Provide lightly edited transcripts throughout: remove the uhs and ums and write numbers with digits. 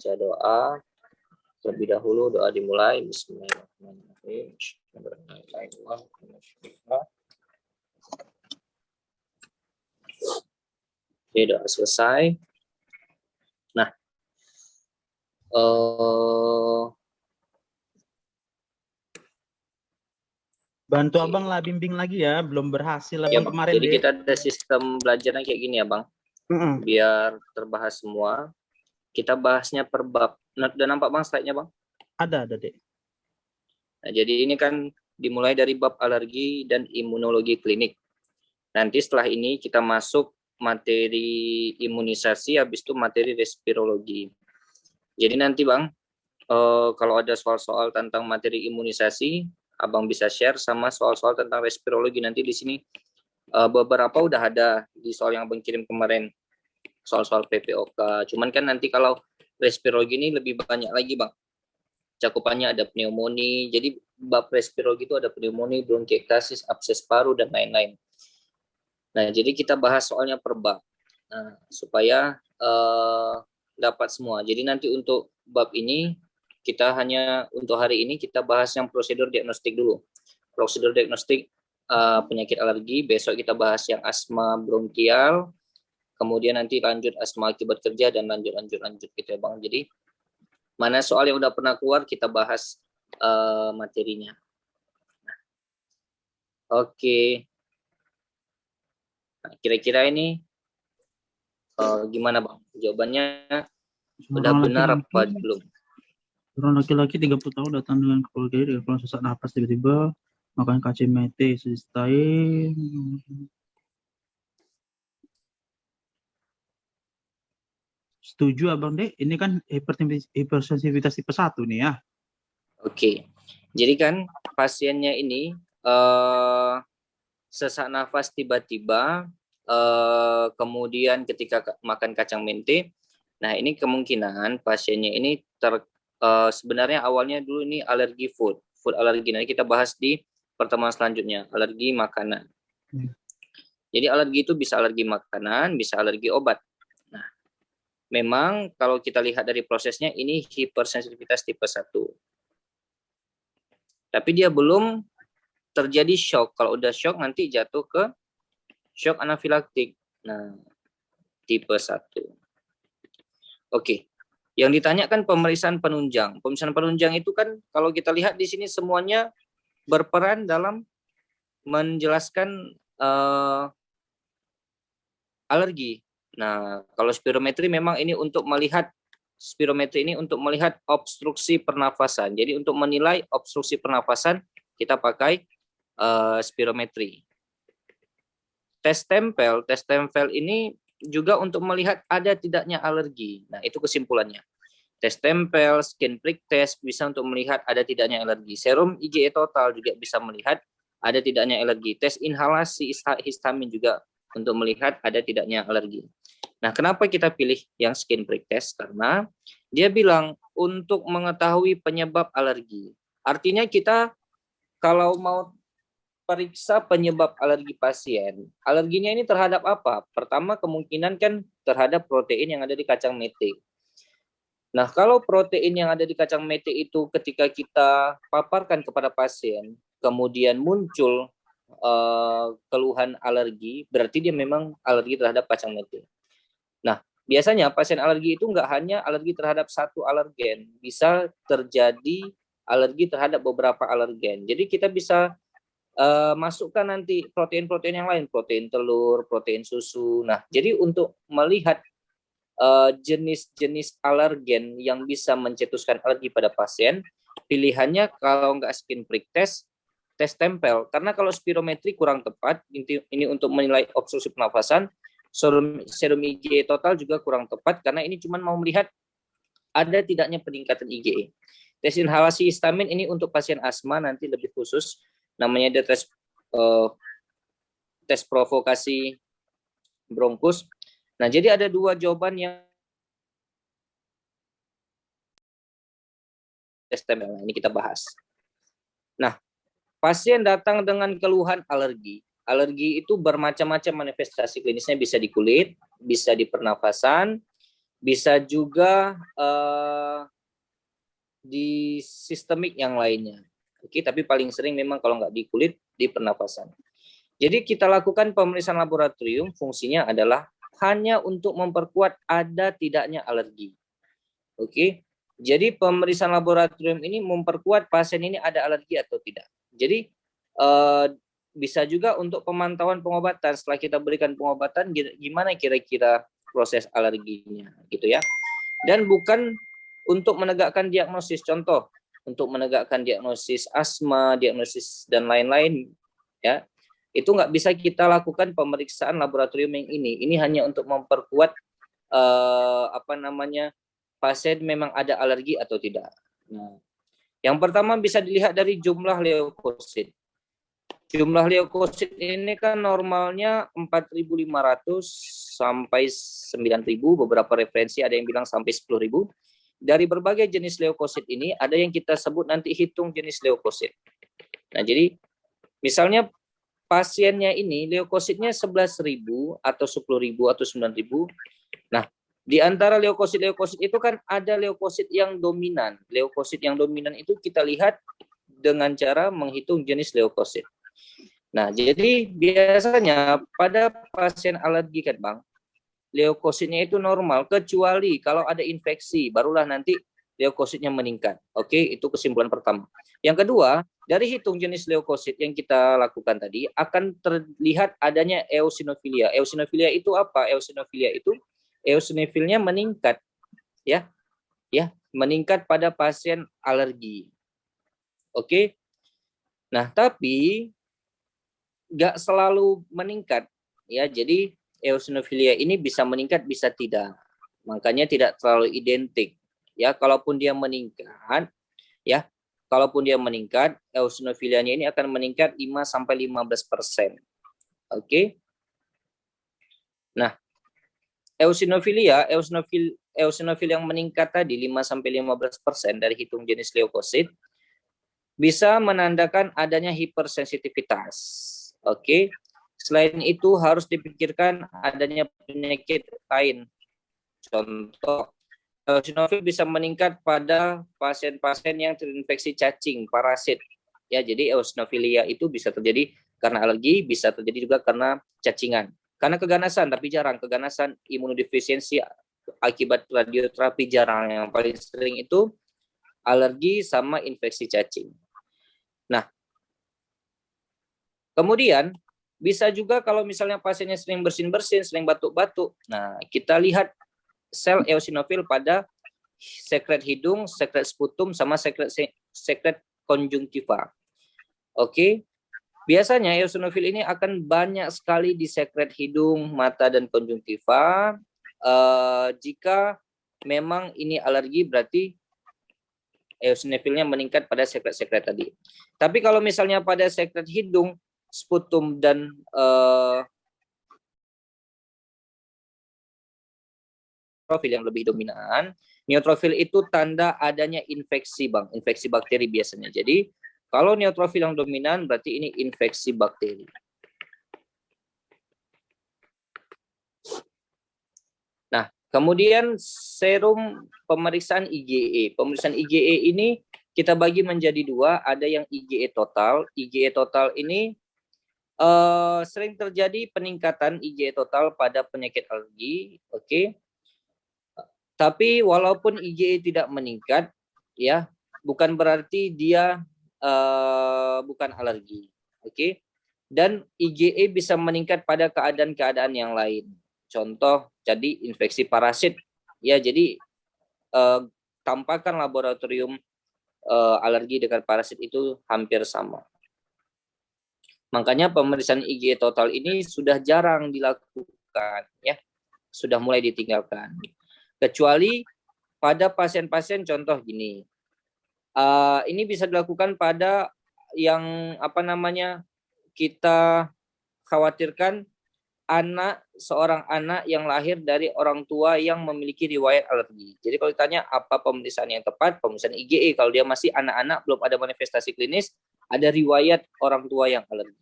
baca doa. Terlebih dahulu doa dimulai. Bismillahirrahmanirrahim. Oke, doa selesai. Nah, bantu abang lah bimbing lagi ya, belum berhasil ya, abang kemarin. Jadi kita ada sistem belajarnya kayak gini ya bang, biar terbahas semua. Kita bahasnya per bab. Udah nampak bang slide-nya bang? Ada dek. Nah, jadi ini kan dimulai dari bab alergi dan imunologi klinik. Nanti setelah ini kita masuk materi imunisasi, habis itu materi respirologi. Jadi nanti bang, kalau ada soal-soal tentang materi imunisasi, abang bisa share, sama soal-soal tentang respirologi nanti di sini beberapa udah ada di soal yang abang kirim kemarin, soal-soal PPOK. Cuman kan nanti kalau respirologi ini lebih banyak lagi bang, cakupannya ada pneumonia. Jadi bab respirologi itu ada pneumonia, bronkiektasis, abses paru dan lain-lain. Nah, jadi kita bahas soalnya per bab, supaya dapat semua. Jadi nanti untuk bab ini, kita hanya untuk hari ini kita bahas yang prosedur diagnostik dulu. Prosedur diagnostik penyakit alergi, besok kita bahas yang asma bronkial, kemudian nanti lanjut asma akibat kerja, dan lanjut gitu ya Bang. Jadi mana soal yang udah pernah keluar kita bahas materinya. Oke. Nah, kira-kira ini gimana Bang? Jawabannya udah benar apa belum? Orang laki-laki 30 tahun datang dengan keluarga kalau sesak napas tiba-tiba makan KCMT selesai. Setuju abang dek, ini kan hipersensitivitas tipe 1 nih ya. Oke, jadi kan pasiennya ini sesak nafas tiba-tiba, kemudian ketika makan kacang mente. Nah ini kemungkinan pasiennya ini sebenarnya awalnya dulu ini alergi food alergi. Nanti kita bahas di pertemuan selanjutnya, alergi makanan. Jadi alergi itu bisa alergi makanan, bisa alergi obat. Nah, memang kalau kita lihat dari prosesnya ini hipersensitivitas tipe 1. Tapi dia belum terjadi shock. Kalau udah shock nanti jatuh ke shock anafilaktik. Nah, tipe 1. Oke. Yang ditanyakan pemeriksaan penunjang. Pemeriksaan penunjang itu kan kalau kita lihat di sini semuanya berperan dalam menjelaskan alergi. Nah, kalau spirometri memang ini untuk melihat obstruksi pernafasan. Jadi untuk menilai obstruksi pernafasan kita pakai spirometri. Tes tempel ini juga untuk melihat ada tidaknya alergi. Nah, itu kesimpulannya. Tes tempel, skin prick test bisa untuk melihat ada tidaknya alergi. Serum IgE total juga bisa melihat ada tidaknya alergi. Tes inhalasi histamin juga untuk melihat ada tidaknya alergi. Nah, kenapa kita pilih yang skin prick test? Karena dia bilang untuk mengetahui penyebab alergi. Artinya kita kalau mau periksa penyebab alergi pasien, alerginya ini terhadap apa? Pertama kemungkinan kan terhadap protein yang ada di kacang mete. Nah, kalau protein yang ada di kacang mete itu ketika kita paparkan kepada pasien, kemudian muncul keluhan alergi, berarti dia memang alergi terhadap kacang mete. Nah, biasanya pasien alergi itu nggak hanya alergi terhadap satu alergen, bisa terjadi alergi terhadap beberapa alergen. Jadi kita bisa masukkan nanti protein-protein yang lain, protein telur, protein susu. Nah, jadi untuk melihat jenis-jenis alergen yang bisa mencetuskan alergi pada pasien, pilihannya kalau nggak skin prick test, tes tempel. Karena kalau spirometri kurang tepat, ini untuk menilai obstruksi pernafasan, serum IgE total juga kurang tepat, karena ini cuma mau melihat ada tidaknya peningkatan IgE. Tes inhalasi histamin ini untuk pasien asma nanti lebih khusus, namanya dia tes provokasi bronkus. Nah, jadi ada dua jawaban yang tes tempel. Nah, ini kita bahas. Nah, pasien datang dengan keluhan alergi. Alergi itu bermacam-macam manifestasi klinisnya, bisa di kulit, bisa di pernafasan, bisa juga di sistemik yang lainnya. Oke, tapi paling sering memang kalau nggak di kulit, di pernapasan. Jadi kita lakukan pemeriksaan laboratorium, fungsinya adalah hanya untuk memperkuat ada tidaknya alergi. Oke, jadi pemeriksaan laboratorium ini memperkuat pasien ini ada alergi atau tidak. Jadi bisa juga untuk pemantauan pengobatan. Setelah kita berikan pengobatan, gimana kira-kira proses alerginya, gitu ya. Dan bukan untuk menegakkan diagnosis. Contoh, untuk menegakkan diagnosis asma, diagnosis dan lain-lain, ya, itu nggak bisa kita lakukan pemeriksaan laboratorium yang ini. Ini hanya untuk memperkuat pasien memang ada alergi atau tidak. Nah, yang pertama bisa dilihat dari jumlah leukosit. Jumlah leukosit ini kan normalnya 4.500 sampai 9.000, beberapa referensi ada yang bilang sampai 10.000. Dari berbagai jenis leukosit ini ada yang kita sebut nanti hitung jenis leukosit. Nah, jadi misalnya pasiennya ini leukositnya 11.000 atau 10.000 atau 9.000. Nah, di antara leukosit-leukosit itu kan ada leukosit yang dominan. Leukosit yang dominan itu kita lihat dengan cara menghitung jenis leukosit. Nah, jadi biasanya pada pasien alergi kan Bang, leukositnya itu normal, kecuali kalau ada infeksi, barulah nanti leukositnya meningkat. Oke, itu kesimpulan pertama. Yang kedua, dari hitung jenis leukosit yang kita lakukan tadi, akan terlihat adanya eosinofilia. Eosinofilia itu apa? Eosinofilia itu eosinofilnya meningkat, ya, meningkat pada pasien alergi. Oke. Nah, tapi nggak selalu meningkat, ya. Jadi eosinofilia ini bisa meningkat, bisa tidak. Makanya tidak terlalu identik, ya. Kalaupun dia meningkat, ya, eosinofilianya ini akan meningkat 5 sampai 15%. Oke. Nah, eosinofil yang meningkat tadi 5 sampai 15% dari hitung jenis leukosit bisa menandakan adanya hipersensitivitas. Oke. Selain itu harus dipikirkan adanya penyakit lain. Contoh, eosinofil bisa meningkat pada pasien-pasien yang terinfeksi cacing, parasit. Ya, jadi eosinofilia itu bisa terjadi karena alergi, bisa terjadi juga karena cacingan. Karena keganasan, tapi jarang. Keganasan imunodefisiensi akibat radioterapi jarang. Yang paling sering itu alergi sama infeksi cacing. Nah, kemudian bisa juga kalau misalnya pasiennya sering bersin-bersin, sering batuk-batuk. Nah, kita lihat sel eosinofil pada sekret hidung, sekret sputum, sama sekret konjungtiva. Oke. Biasanya eosinofil ini akan banyak sekali di sekret hidung, mata, dan konjungtiva. Jika memang ini alergi, berarti eosinofilnya meningkat pada sekret-sekret tadi. Tapi kalau misalnya pada sekret hidung, sputum, dan neutrofil yang lebih dominan, neutrofil itu tanda adanya infeksi, Bang, infeksi bakteri biasanya. Jadi kalau neutrofil yang dominan berarti ini infeksi bakteri. Nah, kemudian serum pemeriksaan IgE. Pemeriksaan IgE ini kita bagi menjadi dua, ada yang IgE total. IgE total ini sering terjadi peningkatan IgE total pada penyakit alergi, oke. Tapi walaupun IgE tidak meningkat, ya, bukan berarti dia bukan alergi, oke. Dan IgE bisa meningkat pada keadaan-keadaan yang lain. Contoh, jadi infeksi parasit, ya. Jadi tampakan laboratorium alergi dengan parasit itu hampir sama. Makanya pemeriksaan IgE total ini sudah jarang dilakukan, ya, sudah mulai ditinggalkan. Kecuali pada pasien-pasien, contoh gini, ini bisa dilakukan pada yang kita khawatirkan seorang anak yang lahir dari orang tua yang memiliki riwayat alergi. Jadi kalau ditanya apa pemeriksaan yang tepat, pemeriksaan IgE. Kalau dia masih anak-anak, belum ada manifestasi klinis, ada riwayat orang tua yang alergi.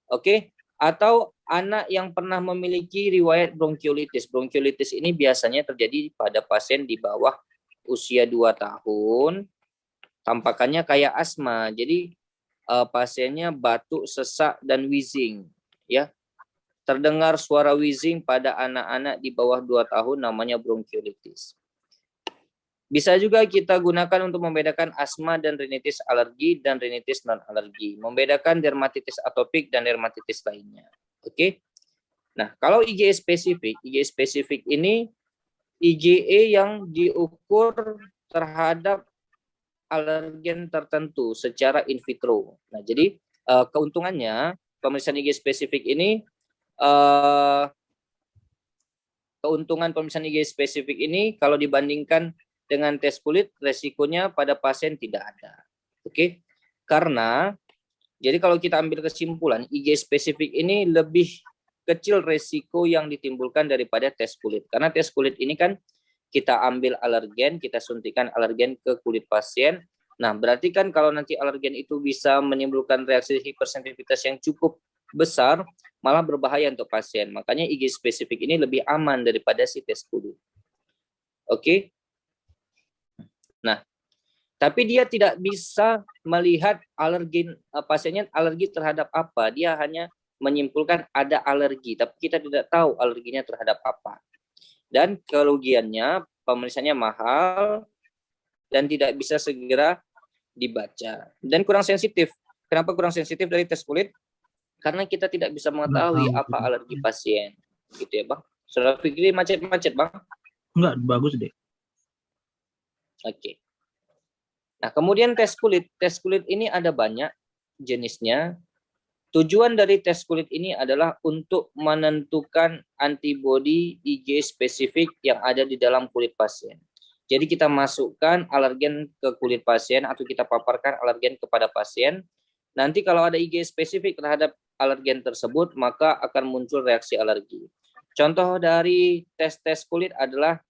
Oke. Atau anak yang pernah memiliki riwayat bronkiolitis. Bronkiolitis ini biasanya terjadi pada pasien di bawah usia 2 tahun, tampakannya kayak asma. Jadi pasiennya batuk, sesak, dan wheezing. Ya, terdengar suara wheezing pada anak-anak di bawah 2 tahun namanya bronkiolitis. Bisa juga kita gunakan untuk membedakan asma dan rinitis alergi dan rinitis non-alergi. Membedakan dermatitis atopik dan dermatitis lainnya. Oke. Nah, kalau IgE spesifik ini IgE yang diukur terhadap alergen tertentu secara in vitro. Nah, jadi keuntungannya pemeriksaan IgE spesifik ini keuntungan pemeriksaan IgE spesifik ini kalau dibandingkan dengan tes kulit resikonya pada pasien tidak ada. Oke. Karena jadi kalau kita ambil kesimpulan, IgE spesifik ini lebih kecil resiko yang ditimbulkan daripada tes kulit. Karena tes kulit ini kan kita ambil alergen, kita suntikan alergen ke kulit pasien. Nah, berarti kan kalau nanti alergen itu bisa menimbulkan reaksi hipersensitivitas yang cukup besar, malah berbahaya untuk pasien. Makanya IgE spesifik ini lebih aman daripada si tes kulit. Oke. Nah, tapi dia tidak bisa melihat pasiennya alergi terhadap apa. Dia hanya menyimpulkan ada alergi, tapi kita tidak tahu alerginya terhadap apa. Dan kerugiannya, pemeriksaannya mahal dan tidak bisa segera dibaca. Dan kurang sensitif. Kenapa kurang sensitif dari tes kulit? Karena kita tidak bisa mengetahui apa alergi pasien. Gitu ya, Bang. Saudara Fikri macet-macet, Bang? Enggak, bagus deh. Oke. Nah, kemudian tes kulit. Tes kulit ini ada banyak jenisnya. Tujuan dari tes kulit ini adalah untuk menentukan antibodi IgE spesifik yang ada di dalam kulit pasien. Jadi kita masukkan alergen ke kulit pasien atau kita paparkan alergen kepada pasien. Nanti kalau ada IgE spesifik terhadap alergen tersebut, maka akan muncul reaksi alergi. Contoh dari tes kulit adalah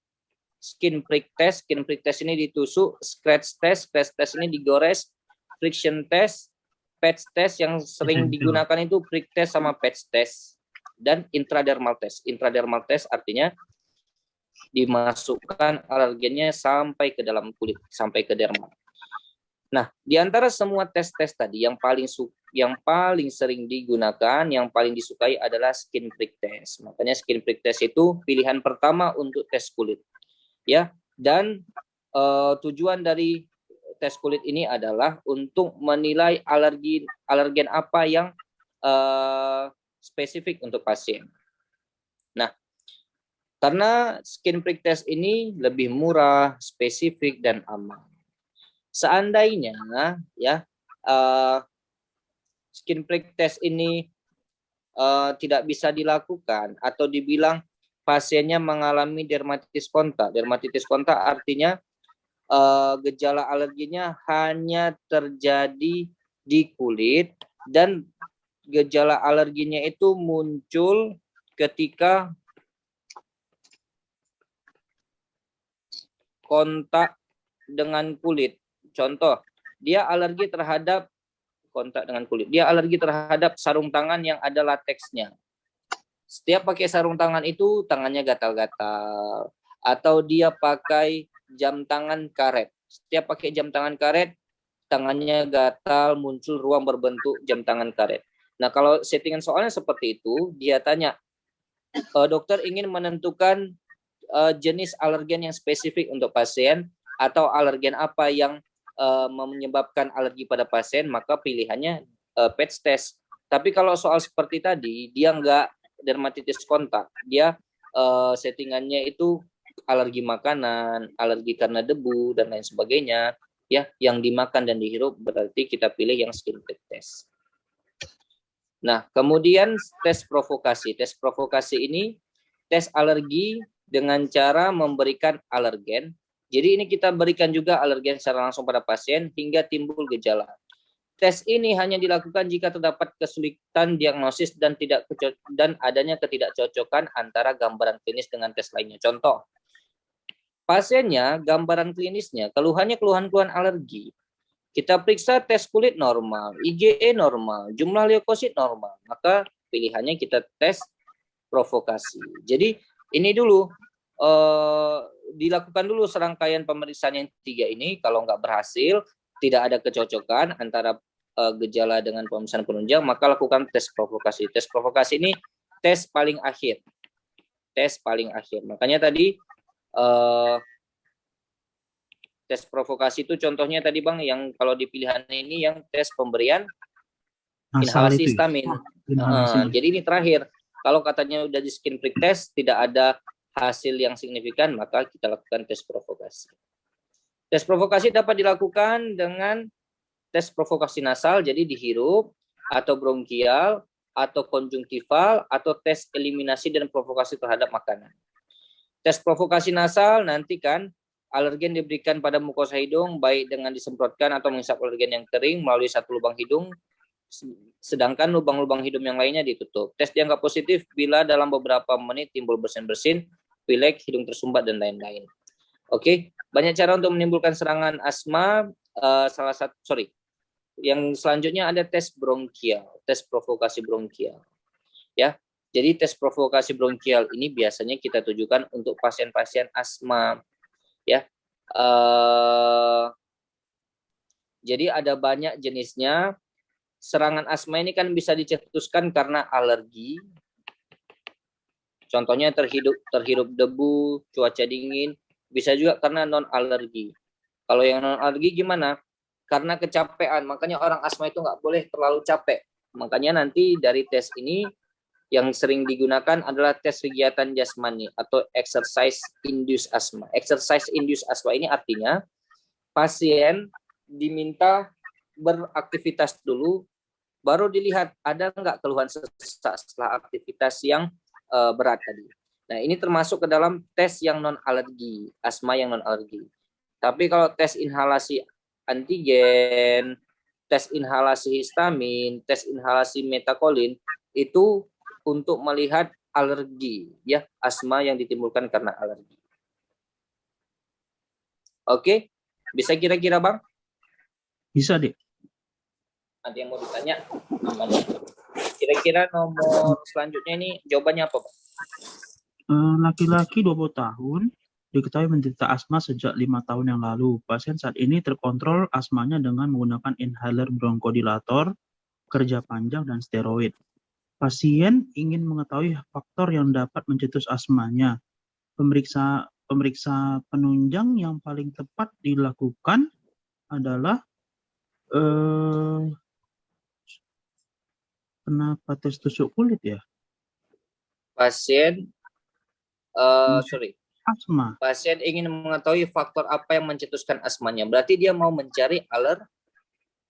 skin prick test. Skin prick test ini ditusuk, scratch test ini digores, friction test, patch test yang sering digunakan itu prick test sama patch test, dan intradermal test. Intradermal test artinya dimasukkan alergennya sampai ke dalam kulit, sampai ke derma. Nah, di antara semua tes-tes tadi yang paling sering digunakan, yang paling disukai adalah skin prick test. Makanya skin prick test itu pilihan pertama untuk tes kulit. Ya, dan tujuan dari tes kulit ini adalah untuk menilai alergen apa yang spesifik untuk pasien. Nah, karena skin prick test ini lebih murah, spesifik, dan aman. Seandainya ya skin prick test ini tidak bisa dilakukan atau dibilang pasiennya mengalami dermatitis kontak. Dermatitis kontak artinya gejala alerginya hanya terjadi di kulit dan gejala alerginya itu muncul ketika kontak dengan kulit. Contoh, dia alergi terhadap kontak dengan kulit. Dia alergi terhadap sarung tangan yang ada lateksnya. Setiap pakai sarung tangan itu tangannya gatal-gatal. Atau dia pakai jam tangan karet. Setiap pakai jam tangan karet, tangannya gatal, muncul ruang berbentuk jam tangan karet. Nah, kalau settingan soalnya seperti itu, dia tanya, dokter ingin menentukan jenis alergen yang spesifik untuk pasien atau alergen apa yang menyebabkan alergi pada pasien, maka pilihannya patch test. Tapi kalau soal seperti tadi, dia nggak dermatitis kontak, dia settingannya itu alergi makanan, alergi karena debu dan lain sebagainya, ya, yang dimakan dan dihirup, berarti kita pilih yang skin prick test. Nah, kemudian tes provokasi. Tes provokasi ini tes alergi dengan cara memberikan alergen. Jadi ini kita berikan juga alergen secara langsung pada pasien hingga timbul gejala. Tes ini hanya dilakukan jika terdapat kesulitan diagnosis dan adanya ketidakcocokan antara gambaran klinis dengan tes lainnya. Contoh, pasiennya gambaran klinisnya keluhannya keluhan alergi. Kita periksa tes kulit normal, IgE normal, jumlah leukosit normal, maka pilihannya kita tes provokasi. Jadi ini dulu dilakukan dulu serangkaian pemeriksaan yang 3 ini. Kalau nggak berhasil, tidak ada kecocokan antara gejala dengan pemeriksaan penunjang, maka lakukan tes provokasi. Tes provokasi ini tes paling akhir. Tes paling akhir. Makanya tadi tes provokasi itu contohnya tadi Bang, yang kalau di pilihan ini yang tes pemberian inhalasi histamin. Jadi ini terakhir. Kalau katanya udah di skin prick test tidak ada hasil yang signifikan, maka kita lakukan tes provokasi. Tes provokasi dapat dilakukan dengan tes provokasi nasal, jadi dihirup, atau bronkial, atau konjungtival, atau tes eliminasi dan provokasi terhadap makanan. Tes provokasi nasal nanti kan alergen diberikan pada mukosa hidung baik dengan disemprotkan atau menghisap alergen yang kering melalui satu lubang hidung, sedangkan lubang-lubang hidung yang lainnya ditutup. Tes dianggap positif bila dalam beberapa menit timbul bersin-bersin, pilek, hidung tersumbat, dan lain-lain. Oke, banyak cara untuk menimbulkan serangan asma. Yang selanjutnya ada tes bronkial, tes provokasi bronkial. Ya, jadi tes provokasi bronkial ini biasanya kita tujukan untuk pasien-pasien asma. Ya, jadi ada banyak jenisnya. Serangan asma ini kan bisa dicetuskan karena alergi. Contohnya terhirup debu, cuaca dingin, bisa juga karena non alergi. Kalau yang non alergi gimana? Karena kecapean, makanya orang asma itu nggak boleh terlalu capek. Makanya nanti dari tes ini yang sering digunakan adalah tes kegiatan jasmani atau exercise induced asthma. Exercise induced asthma ini artinya pasien diminta beraktivitas dulu, baru dilihat ada nggak keluhan sesak setelah aktivitas yang berat tadi. Nah, ini termasuk ke dalam tes yang non alergi, asma yang non alergi. Tapi kalau tes inhalasi antigen, tes inhalasi histamin, tes inhalasi metakolin itu untuk melihat alergi, ya, asma yang ditimbulkan karena alergi. Oke, bisa kira-kira Bang? Bisa, Dek. Ada yang mau ditanya? Kira-kira nomor selanjutnya ini jawabannya apa, Bang? Laki-laki 20 tahun diketahui menderita asma sejak 5 tahun yang lalu. Pasien saat ini terkontrol asmanya dengan menggunakan inhaler bronkodilator, kerja panjang, dan steroid. Pasien ingin mengetahui faktor yang dapat mencetus asmanya. Pemeriksa penunjang yang paling tepat dilakukan adalah kenapa tes tusuk kulit ya? Pasien asma. Pasien ingin mengetahui faktor apa yang mencetuskan asmanya. Berarti dia mau mencari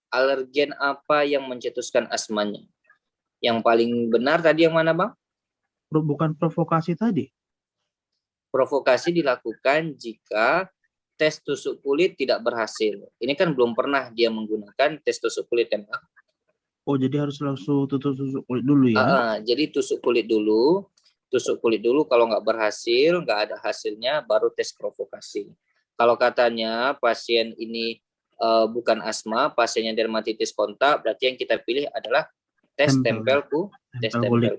alergen apa yang mencetuskan asmanya. Yang paling benar tadi yang mana, Bang? Bukan provokasi tadi. Provokasi dilakukan jika tes tusuk kulit tidak berhasil. Ini kan belum pernah dia menggunakan tes tusuk kulit, kan, Bang? Oh, jadi harus langsung tusuk kulit dulu ya? Jadi tusuk kulit dulu. Tusuk kulit dulu, kalau nggak berhasil, nggak ada hasilnya, baru tes provokasi. Kalau katanya pasien ini bukan asma, pasiennya dermatitis kontak, berarti yang kita pilih adalah tes tempel kulit.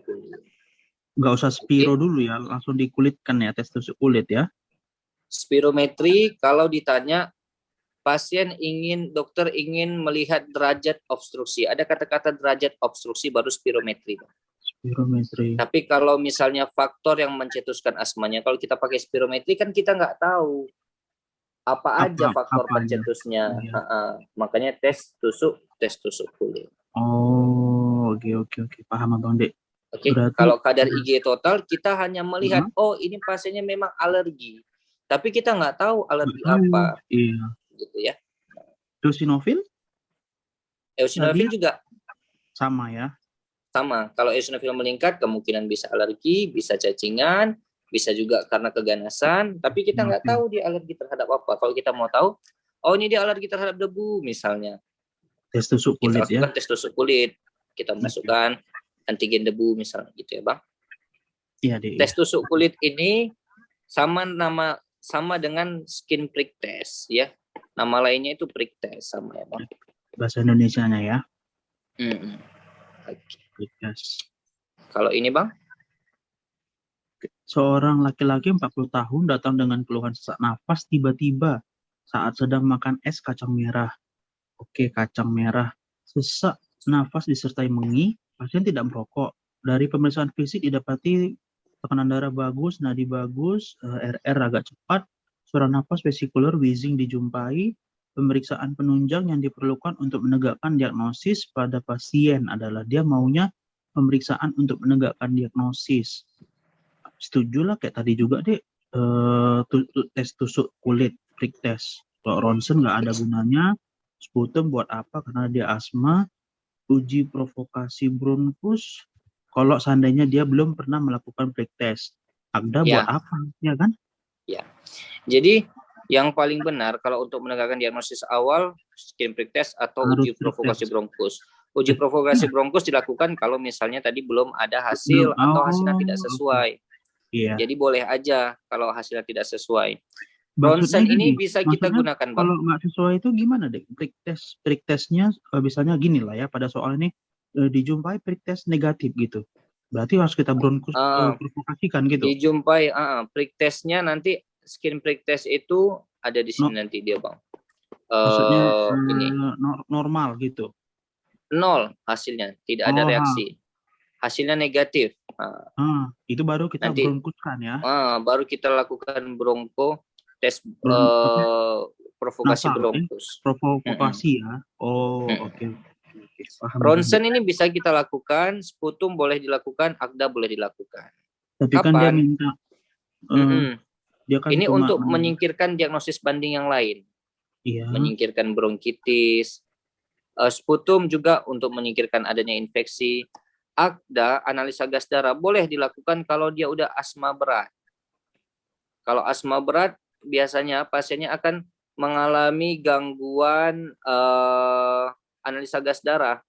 Nggak usah spiro dulu ya, langsung dikulitkan ya, tes tusuk kulit ya. Spirometri kalau ditanya dokter ingin melihat derajat obstruksi. Ada kata-kata derajat obstruksi baru spirometri. Spirometri. Tapi kalau misalnya faktor yang mencetuskan asmanya, kalau kita pakai spirometri kan kita nggak tahu apa aja faktor pencetusnya. Makanya tes tusuk kulit. Oh, oke. Paham Abang Dek. Oke, kalau kadar IgE total kita hanya melihat, oh ini pasiennya memang alergi. Tapi kita nggak tahu alergi apa. Iya. Gitu ya. Eosinofil? Eosinofil juga sama ya. Sama. Kalau eosinofil meningkat, kemungkinan bisa alergi, bisa cacingan, bisa juga karena keganasan. Tapi kita nggak tahu dia alergi terhadap apa. Kalau kita mau tahu, oh ini dia alergi terhadap debu misalnya. Tes tusuk kulit kita lakukan tes tusuk kulit. Kita masukkan antigen debu misalnya gitu ya, Bang. Iya, tes tusuk kulit ini sama dengan skin prick test ya. Nama lainnya itu prick test sama ya, Bang. Bahasa Indonesianya ya. Okay. Kalau ini Bang? Seorang laki-laki 40 tahun datang dengan keluhan sesak napas tiba-tiba saat sedang makan es kacang merah. Oke, kacang merah. Sesak nafas disertai mengi, pasien tidak merokok. Dari pemeriksaan fisik didapati tekanan darah bagus, nadi bagus, RR agak cepat, suara nafas vesikular wheezing dijumpai. Pemeriksaan penunjang yang diperlukan untuk menegakkan diagnosis pada pasien adalah dia maunya pemeriksaan untuk menegakkan diagnosis. Setuju lah kayak tadi juga deh, tes tusuk kulit, prick test. Kalau ronsen nggak ada gunanya, sputum buat apa karena dia asma, uji provokasi bronkus kalau seandainya dia belum pernah melakukan prick test. Agda buat Ya. apa, ya kan? Ya. Jadi yang paling benar kalau untuk menegakkan diagnosis awal skin prick test atau Harus uji provokasi prick test. bronkus. Uji provokasi bronkus dilakukan kalau misalnya tadi belum ada hasil atau hasilnya tidak sesuai. Iya. Jadi boleh aja kalau hasilnya tidak sesuai. Maksudnya Ronsen ini gini, bisa kita maksudnya gunakan Bang. kalau nggak sesuai itu gimana deh? Prick testnya misalnya gini lah ya, pada soal ini dijumpai prick test negatif gitu. Berarti harus kita bronkus provokasikan gitu. Dijumpai prick testnya nanti skin prick test itu ada di sini nanti dia Bang. Maksudnya Ini normal gitu. 0 hasilnya, tidak ada reaksi. Hasilnya negatif. Itu baru kita nanti bronkuskan ya. Baru kita lakukan bronko tes provokasi bronkus. Provokasi ya. Oke. Paham. Ronsen ini bisa kita lakukan, sputum boleh dilakukan, Agda boleh dilakukan. Tapi kan dia minta dia kan ini cuma untuk menyingkirkan diagnosis banding yang lain. Iya. Menyingkirkan bronkitis. Sputum juga untuk menyingkirkan adanya infeksi. Agda, analisa gas darah boleh dilakukan kalau dia udah asma berat. Kalau asma berat, biasanya pasiennya akan mengalami gangguan analisa gas darah.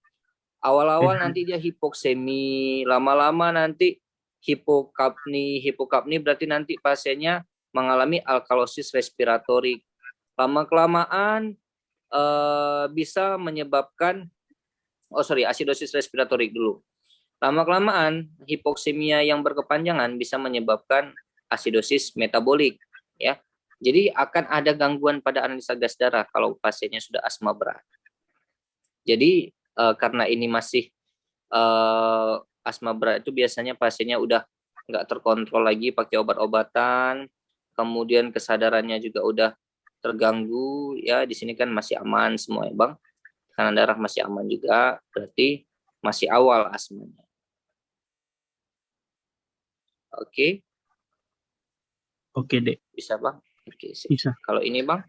Awal-awal nanti dia hipoksemi, lama-lama nanti hipokapni berarti nanti pasiennya mengalami alkalosis respiratorik. Lama-kelamaan bisa menyebabkan asidosis respiratorik dulu. Lama-kelamaan hipoksemia yang berkepanjangan bisa menyebabkan asidosis metabolik ya. Jadi akan ada gangguan pada analisa gas darah kalau pasiennya sudah asma berat. Jadi karena ini masih asma berat itu biasanya pasiennya udah nggak terkontrol lagi pakai obat-obatan, kemudian kesadarannya juga udah terganggu ya. Di sini kan masih aman semua ya Bang, tekanan darah masih aman juga, berarti masih awal asmanya. Oke. Oke dek. Bisa Bang. Oke, bisa. Kalau ini Bang?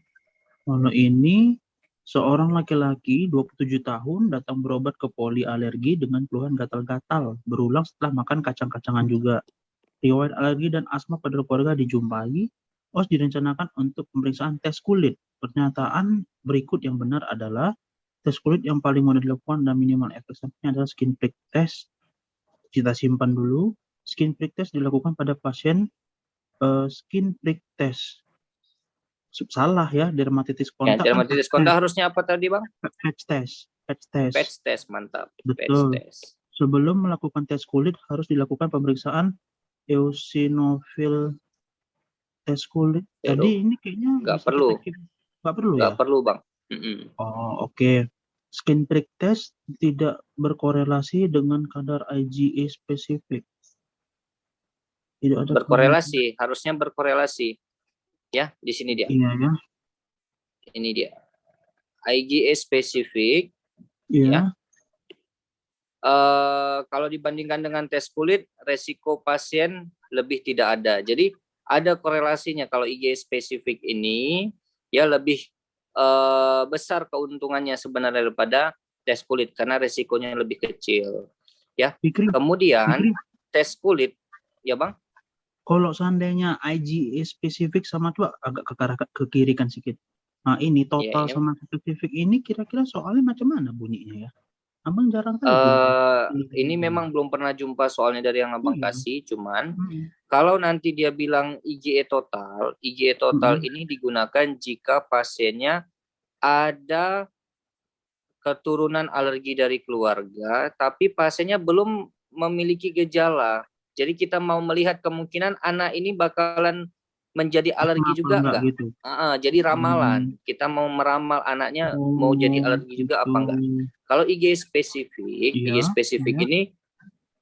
Kalau ini seorang laki-laki 27 tahun datang berobat ke polialergi dengan keluhan gatal-gatal berulang setelah makan kacang-kacangan juga. Riwayat alergi dan asma pada keluarga dijumpai. OS direncanakan untuk pemeriksaan tes kulit. Pernyataan berikut yang benar adalah tes kulit yang paling mudah dilakukan dan minimal efek sampingnya adalah skin prick test. Kita simpan dulu. Skin prick test dilakukan pada pasien skin prick test. Salah ya, dermatitis kontak. Ya, dermatitis kontak harusnya apa tadi Bang? Patch test. Patch test, mantap. Betul. Patch test. Sebelum melakukan tes kulit harus dilakukan pemeriksaan eosinofil tes kulit. Tadi ini kayaknya nggak perlu. Nggak perlu ya? Nggak perlu Bang. Oke. Skin prick test tidak berkorelasi dengan kadar IgE spesifik. Tidak ada berkorelasi, harusnya berkorelasi. Ya, di sini dia. Iya ya. Ini dia. IgE spesifik. Iya. Ya. Kalau dibandingkan dengan tes kulit, resiko pasien lebih tidak ada. Jadi ada korelasinya kalau IgE spesifik ini ya lebih besar keuntungannya sebenarnya daripada tes kulit karena resikonya lebih kecil. Ya. Kemudian tes kulit, ya Bang. Kalau seandainya IgE spesifik sama coba agak ke kiri kan sedikit. Nah ini total sama spesifik ini kira-kira soalnya macam mana bunyinya ya? Abang jarang kali ini memang belum pernah jumpa soalnya dari yang Abang kasih, cuman kalau nanti dia bilang IgE total ini digunakan jika pasiennya ada keturunan alergi dari keluarga, tapi pasiennya belum memiliki gejala. Jadi kita mau melihat kemungkinan anak ini bakalan menjadi alergi Apa juga enggak enggak? gitu? Jadi ramalan. Kita mau meramal anaknya mau jadi Oh, alergi juga gitu. apa enggak. Kalau IG spesifik, Iya, iya. ini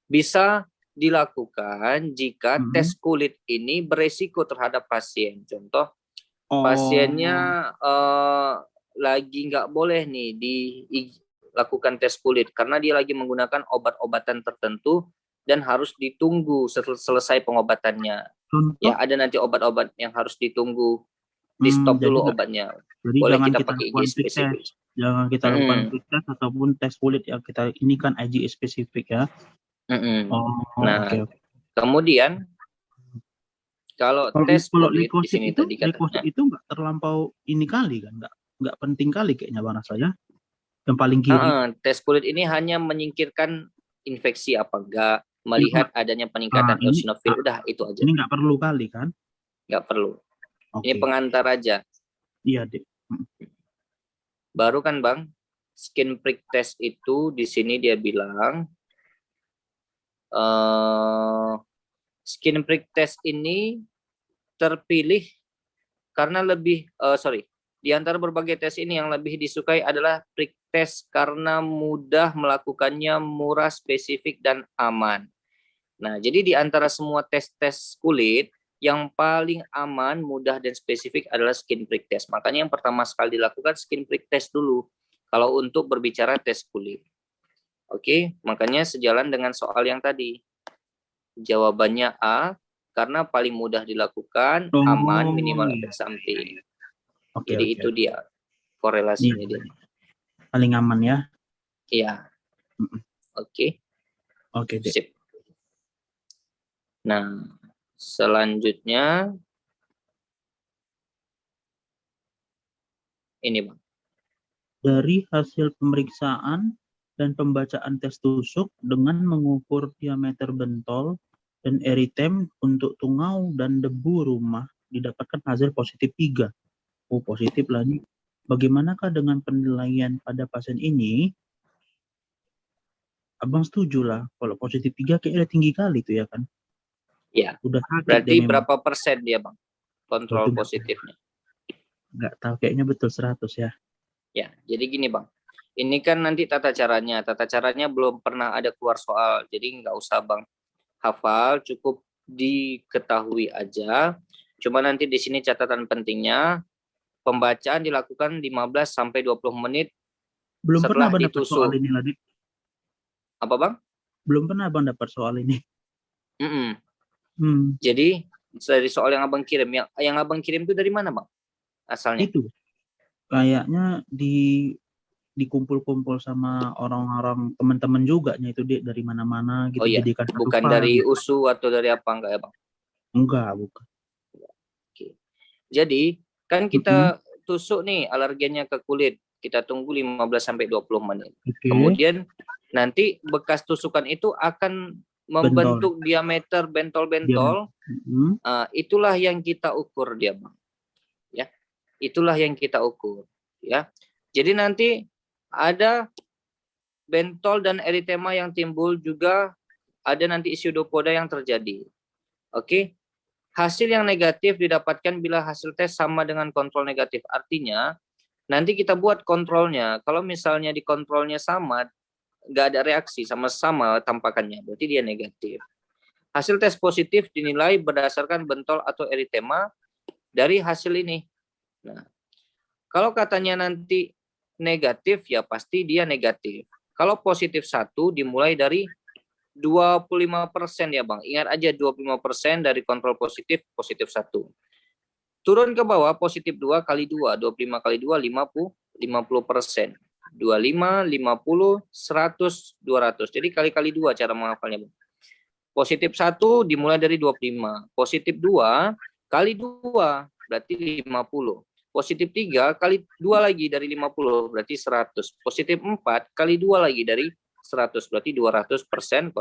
bisa dilakukan jika Mm-mm. tes kulit ini beresiko terhadap pasien. Contoh, pasiennya Oh, lagi nggak boleh nih dilakukan tes kulit karena dia lagi menggunakan obat-obatan tertentu dan harus ditunggu selesai pengobatannya. Ya, contoh, ada nanti obat-obat yang harus ditunggu, di stop jadi dulu nggak, obatnya. jadi Boleh jangan kita kita pakai lakukan IG prick spesifik. test, jangan kita lakukan Mm-mm. prick test ataupun tes kulit ya, kita ini kan IgE spesifik ya. Mm-mm. Oh, oke Nah, oke. kemudian kalau Kalau tes kalau kulit di sini tadi leukosit katanya, itu nggak terlampau ini kali kan, nggak penting kali kayaknya Bang Ras ya. Yang paling kiri. tes kulit ini hanya menyingkirkan infeksi apa enggak, Ini melihat nggak, adanya peningkatan ini eosinofil, udah itu aja, ini nggak perlu kali kan? nggak perlu. Ini Oke, pengantar aja. iya deh. Baru kan Bang, skin prick test itu di sini dia bilang eh, skin prick test ini terpilih karena di antara berbagai tes ini yang lebih disukai adalah prick test karena mudah melakukannya, murah, spesifik, dan aman. Nah, jadi di antara semua tes-tes kulit, yang paling aman, mudah, dan spesifik adalah skin prick test. Makanya yang pertama sekali dilakukan skin prick test dulu, kalau untuk berbicara tes kulit. Oke, makanya sejalan dengan soal yang tadi. Jawabannya A, karena paling mudah dilakukan, aman, Oh minimal iya, efek samping. oke Jadi oke. itu dia Nih korelasinya dia. paling aman ya. Iya, Mm-mm. oke, Oke deh. sip. Nah, selanjutnya ini Bang. Dari hasil pemeriksaan dan pembacaan tes tusuk dengan mengukur diameter bentol dan eritem untuk tungau dan debu rumah didapatkan hasil positif 3. Oh, positif lah nih. Bagaimanakah dengan penilaian pada pasien ini? Abang setuju lah. Kalau positif 3 kayaknya udah tinggi kali tuh ya kan. Ya, Udah sakit dia berarti memang. berapa persen dia Bang Berarti kontrol positifnya? nggak tahu. Kayaknya betul 100 ya. Ya, jadi gini Bang. Ini kan nanti tata caranya. Tata caranya belum pernah ada keluar soal. Jadi nggak usah Bang hafal, cukup diketahui aja. Cuma nanti di sini catatan pentingnya, pembacaan dilakukan 15 sampai 20 menit Belum pernah setelah abang dapat soal ditusuk. ini lagi. Apa Bang? Belum pernah abang dapat soal ini. Mm-mm. Hmm, Jadi dari soal yang Abang kirim, yang Abang kirim itu dari mana Bang asalnya? itu kayaknya dikumpul-kumpul sama orang-orang teman-teman juga nya itu dia dari mana-mana Oh gitu iya, jadikan satu bukan file dari gitu. USU atau dari apa enggak ya Bang? Enggak, bukan. Oke. Jadi kan Mm-mm. kita tusuk nih alergennya ke kulit. Kita tunggu 15 sampai 20 menit. Oke, Kemudian nanti bekas tusukan itu akan bentol membentuk diameter diameter. bentol-bentol. Mm-mm. Itulah yang kita ukur dia, Bang. Ya, itulah yang kita ukur. Ya, jadi nanti ada bentol dan eritema yang timbul juga, ada nanti pseudopoda yang terjadi. Oke, hasil yang negatif didapatkan bila hasil tes sama dengan kontrol negatif. Artinya, nanti kita buat kontrolnya. Kalau misalnya di kontrolnya sama, nggak ada reaksi sama-sama tampakannya, berarti dia negatif. Hasil tes positif dinilai berdasarkan bentol atau eritema dari hasil ini. Nah, kalau katanya nanti negatif, ya pasti dia negatif. Kalau positif 1 dimulai dari 25% ya Bang. Ingat aja 25% dari kontrol positif, positif 1. Turun ke bawah positif 2 kali 2, 25 kali 2, 50%. 25, 50, 100, 200. Jadi kali-kali 2 cara menghafalnya Bang. Positif 1 dimulai dari 25. Positif 2 kali 2 berarti 50. Positif 3 kali 2 lagi dari 50 berarti 100. Positif 4 kali 2 lagi dari 100 berarti 200%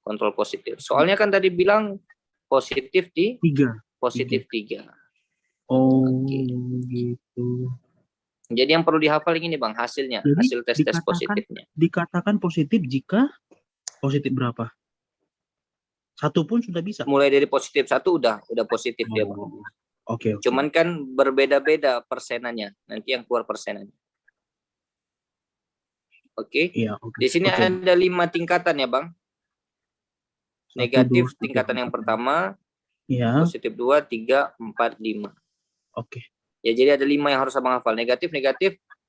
kontrol positif. Soalnya kan tadi bilang positif di 3. positif 3. Oh, Oke. gitu. Jadi yang perlu dihafal ini Bang hasilnya, Jadi hasil tes-tes dikatakan positifnya. dikatakan positif jika Positif berapa? Satu pun sudah bisa. Mulai dari positif 1 udah positif dia, Bang. Oke. Cuman kan berbeda-beda persenannya. Nanti yang keluar persenannya. Oke. Iya, oke. Di sini ada 5 tingkatan ya, Bang. Negatif 1, 2, 3, tingkatan yang 4. pertama, Iya. positif 2, 3, 4, 5. Oke. Ya, jadi ada 5 yang harus Abang hafal. Negatif,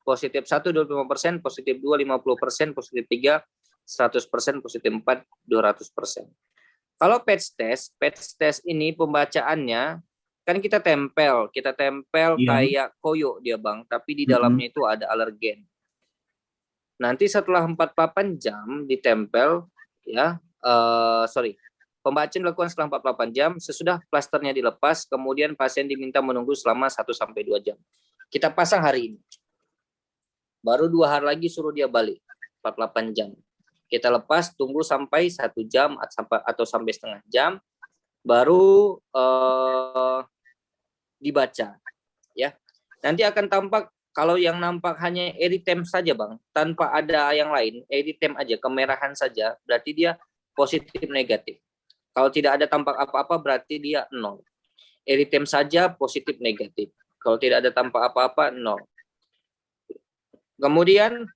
positif 1, 25%, positif 2, 50%, positif 3, 100%, positif 4, 200%. Kalau patch test ini pembacaannya kan kita tempel Iya. kayak koyo dia, Bang, tapi di dalamnya itu ada alergen. Nanti setelah 48 jam ditempel ya, pembacaan dilakukan setelah 48 jam, sesudah plasternya dilepas, kemudian pasien diminta menunggu selama 1-2 jam. Kita pasang hari ini. Baru 2 hari lagi suruh dia balik, 48 jam. Kita lepas, tunggu sampai 1 jam atau sampai setengah jam, baru dibaca. Ya, nanti akan tampak, kalau yang nampak hanya eritem saja, Bang, tanpa ada yang lain, eritem aja, kemerahan saja, berarti dia positif negatif. Kalau tidak ada tampak apa-apa, berarti dia 0. Eritem saja positif negatif. Kalau tidak ada tampak apa-apa, 0. Kemudian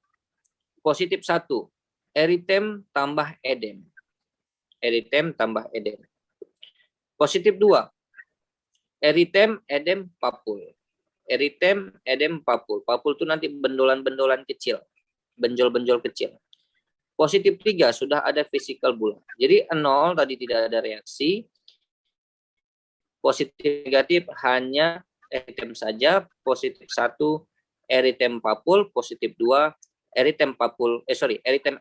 positif 1, eritem tambah edem. Eritem tambah edem. Positif 2, eritem, edem, papul. Eritem, edem, papul. Papul itu nanti bendolan-bendolan kecil. Benjol-benjol kecil. Positif 3, sudah ada physical bula. Jadi 0 tadi tidak ada reaksi. Positif negatif hanya eritem saja. Positif 1, eritem papul. Positif 2, eritem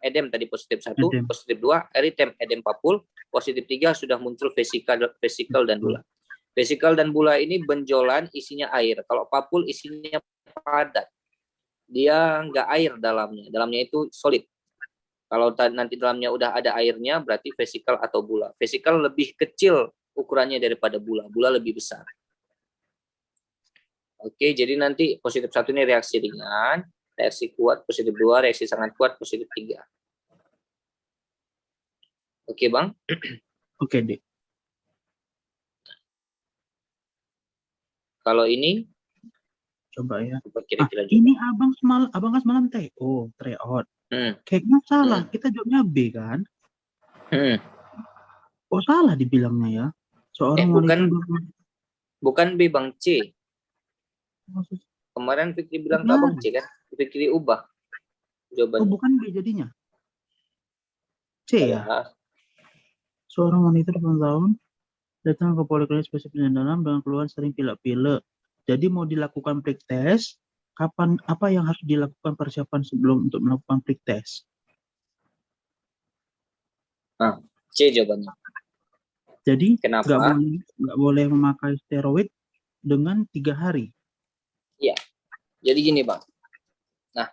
edem tadi positif 1, positif 2, eritem edem papul. Positif 3 sudah muncul vesikel dan bula. Vesikel dan bula ini benjolan, isinya air. Kalau papul isinya padat. Dia nggak air dalamnya. Dalamnya itu solid. Kalau nanti dalamnya udah ada airnya, berarti vesikel atau bula. Vesikel lebih kecil ukurannya daripada bula. Bula lebih besar. Oke, jadi nanti positif 1 ini reaksi ringan, reaksi kuat positif 2, reaksi sangat kuat positif 3. Oke, Bang? Oke, Dek. Kalau ini Coba ya. kira-kira ini abang kan semalam TO, tryout. Kayaknya salah. Kita jawabnya B kan? Kok salah dibilangnya ya? Seorang bukan B, Bang, C. Kemarin Fikri bilang ke Abang C kan? Fikri ubah jawabannya. Oh, bukan B jadinya. C ya? Seorang wanita 8 tahun datang ke poliklinik spesifik dalam dengan keluhan sering pilek-pilek. Jadi mau dilakukan prick test, apa yang harus dilakukan persiapan sebelum untuk melakukan prick test? C jawabannya. Jadi kenapa? Nggak boleh memakai steroid dengan 3 hari. Iya. Jadi gini, Bang. Nah,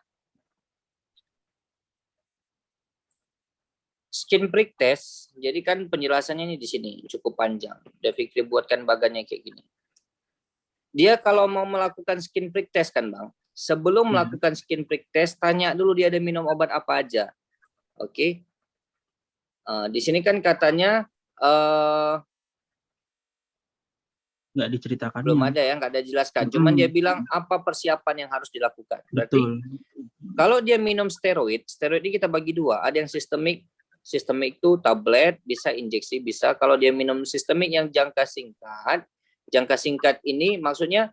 skin prick test, jadi kan penjelasannya ini di sini cukup panjang. Udah Fikri buatkan bagannya kayak gini. Dia kalau mau melakukan skin prick test kan, Bang, sebelum melakukan skin prick test, tanya dulu dia ada minum obat apa aja. Oke. Di sini kan katanya nggak diceritakan. Belum ada ya, nggak ada jelaskan. Cuman dia bilang apa persiapan yang harus dilakukan. Berarti kalau dia minum steroid ini kita bagi 2. Ada yang sistemik itu tablet, bisa injeksi, bisa. Kalau dia minum sistemik yang jangka singkat ini maksudnya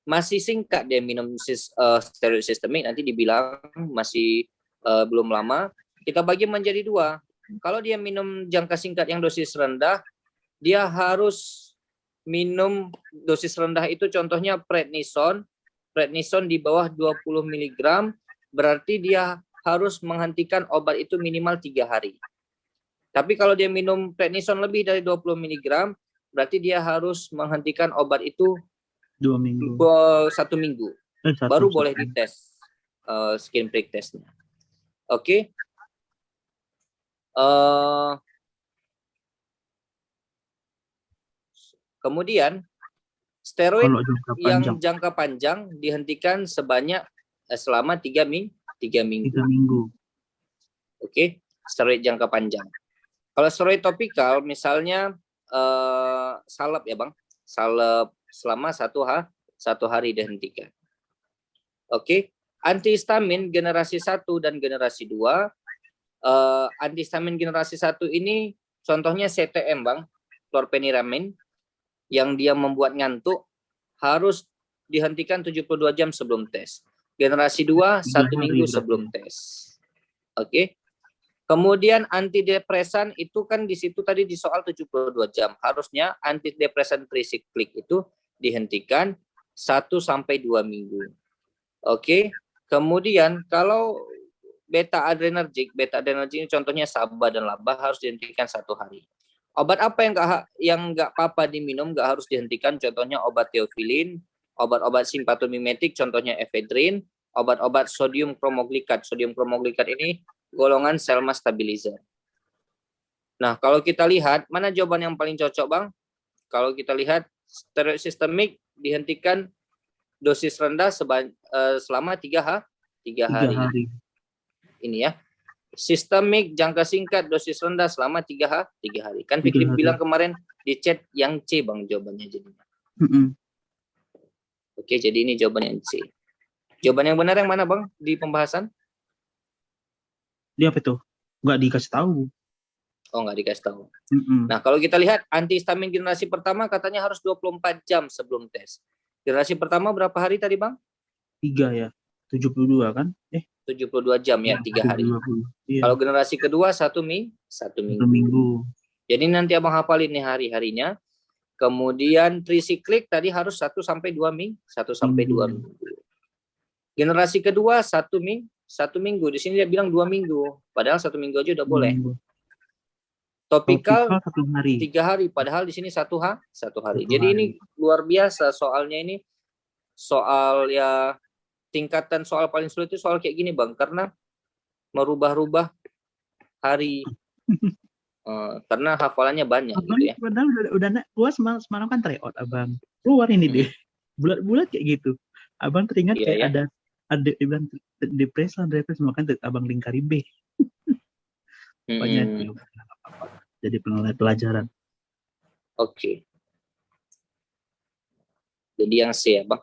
masih singkat dia minum steroid sistemik, nanti dibilang masih belum lama. Kita bagi menjadi 2. Kalau dia minum jangka singkat yang dosis rendah, dia harus minum dosis rendah itu contohnya prednison di bawah 20 mg, berarti dia harus menghentikan obat itu minimal 3 hari. Tapi kalau dia minum prednison lebih dari 20 mg, berarti dia harus menghentikan obat itu 2 minggu. 1 minggu. Baru boleh dites skin prick testnya. Oke. Kemudian steroid yang jangka panjang dihentikan selama 3 minggu. Oke. steroid jangka panjang. Kalau steroid topikal, misalnya salep ya Bang, salep selama satu hari dihentikan. Oke, antihistamin generasi 1 dan generasi 2. Antihistamin generasi 1 ini contohnya CTM Bang, chlorpheniramine, yang dia membuat ngantuk, harus dihentikan 72 jam sebelum tes. Generasi 2, 1 minggu sebelum tes. Oke. Kemudian antidepresan itu kan di situ tadi di soal 72 jam. Harusnya antidepresan trisiklik itu dihentikan 1-2 minggu. Oke. Kemudian kalau beta adrenergic ini contohnya SABA dan LABA harus dihentikan 1 hari. Obat apa yang nggak apa-apa diminum, nggak harus dihentikan, contohnya obat teofilin, obat-obat simpatomimetik, contohnya efedrin, obat-obat sodium kromoglikat. Sodium kromoglikat ini golongan Selma stabilizer. Nah, kalau kita lihat, mana jawaban yang paling cocok, Bang? Kalau kita lihat, steroid sistemik dihentikan dosis rendah selama 3 hari. Ini ya. Sistemik jangka singkat dosis rendah selama 3 hari. Kan Fikri bilang kemarin di chat yang C, Bang, jawabannya jadinya. Oke, jadi ini jawaban yang C. Jawaban yang benar yang mana, Bang, di pembahasan? Dia apa itu? Nggak dikasih tahu. Oh, nggak dikasih tahu. Nah, kalau kita lihat antihistamin generasi pertama katanya harus 24 jam sebelum tes. Generasi pertama berapa hari tadi, Bang? 3 ya. 72 kan? 72 jam ya, 3 hari. Iya. Kalau generasi kedua 1 minggu. Jadi nanti Abang hafalin nih hari-harinya. Kemudian trisiklik tadi harus 1-2 minggu. Generasi kedua 1 minggu. Di sini dia bilang 2 minggu. Padahal 1 minggu aja udah boleh. Topikal 1 hari. 3 hari. Padahal di sini 1 hari. Jadi ini luar biasa soalnya ini. Soal ya tingkatan soal paling sulit itu soal kayak gini, Bang. Karena merubah-rubah hari. Karena hafalannya banyak. Abang, gitu ya. Padahal udah keluar semalam kan tryout, Abang. Keluar ini deh. Bulat-bulat kayak gitu. Abang teringat kayak ada bilang depresi makanya Abang lingkari B. Pokoknya jadi pelajaran. Oke. Jadi yang C ya, Bang.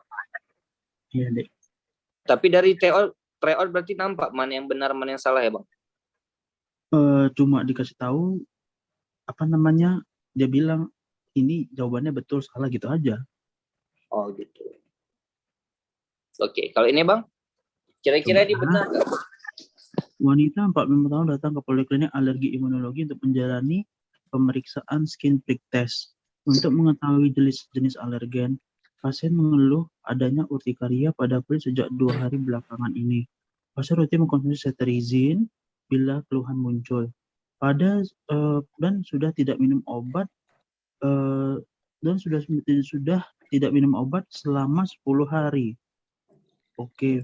Iya, Dek. Tapi dari tryout berarti nampak mana yang benar, mana yang salah ya, Bang? Cuma dikasih tahu dia bilang ini jawabannya betul salah gitu aja. Oh gitu. Oke, kalau ini Bang, kira-kira ini benar nggak? Wanita 45 tahun datang ke poliklinik alergi imunologi untuk menjalani pemeriksaan skin prick test. Untuk mengetahui jenis alergen, pasien mengeluh adanya urtikaria pada kulit sejak 2 hari belakangan ini. Pasien rutin mengkonsumsi cetirizine bila keluhan muncul. Dan sudah tidak minum obat tidak minum obat selama 10 hari. Oke.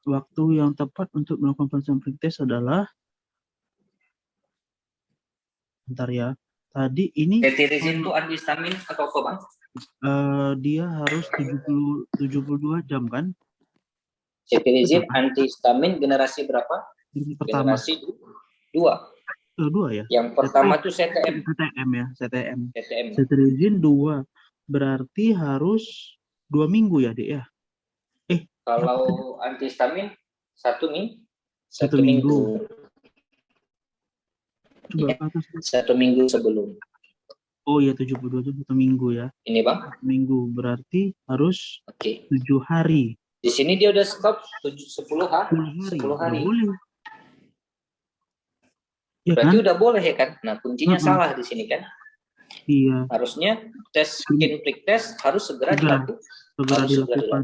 Waktu yang tepat untuk melakukan pemeriksaan prick test adalah bentar ya. Tadi ini cetirizine itu antihistamin atau apa, Bang? Dia harus 72 jam kan? Cetirizine antihistamin generasi berapa? Pertama. Generasi 2. 2 ya. Yang pertama itu CTM. CTM. Cetirizine 2. Berarti harus 2 minggu ya, Dek ya? Kalau antihistamin 1 minggu. Coba ya, 1 minggu sebelum. Oh iya, 72 jam 1 minggu ya. Ini Bang? 1 minggu berarti harus 7 hari. Di sini dia udah stop 10 hari. Boleh. Ya, berarti kan? udah boleh ya kan? Nah kuncinya salah di sini kan? Iya. Harusnya tes skin prick test harus segera dilakukan.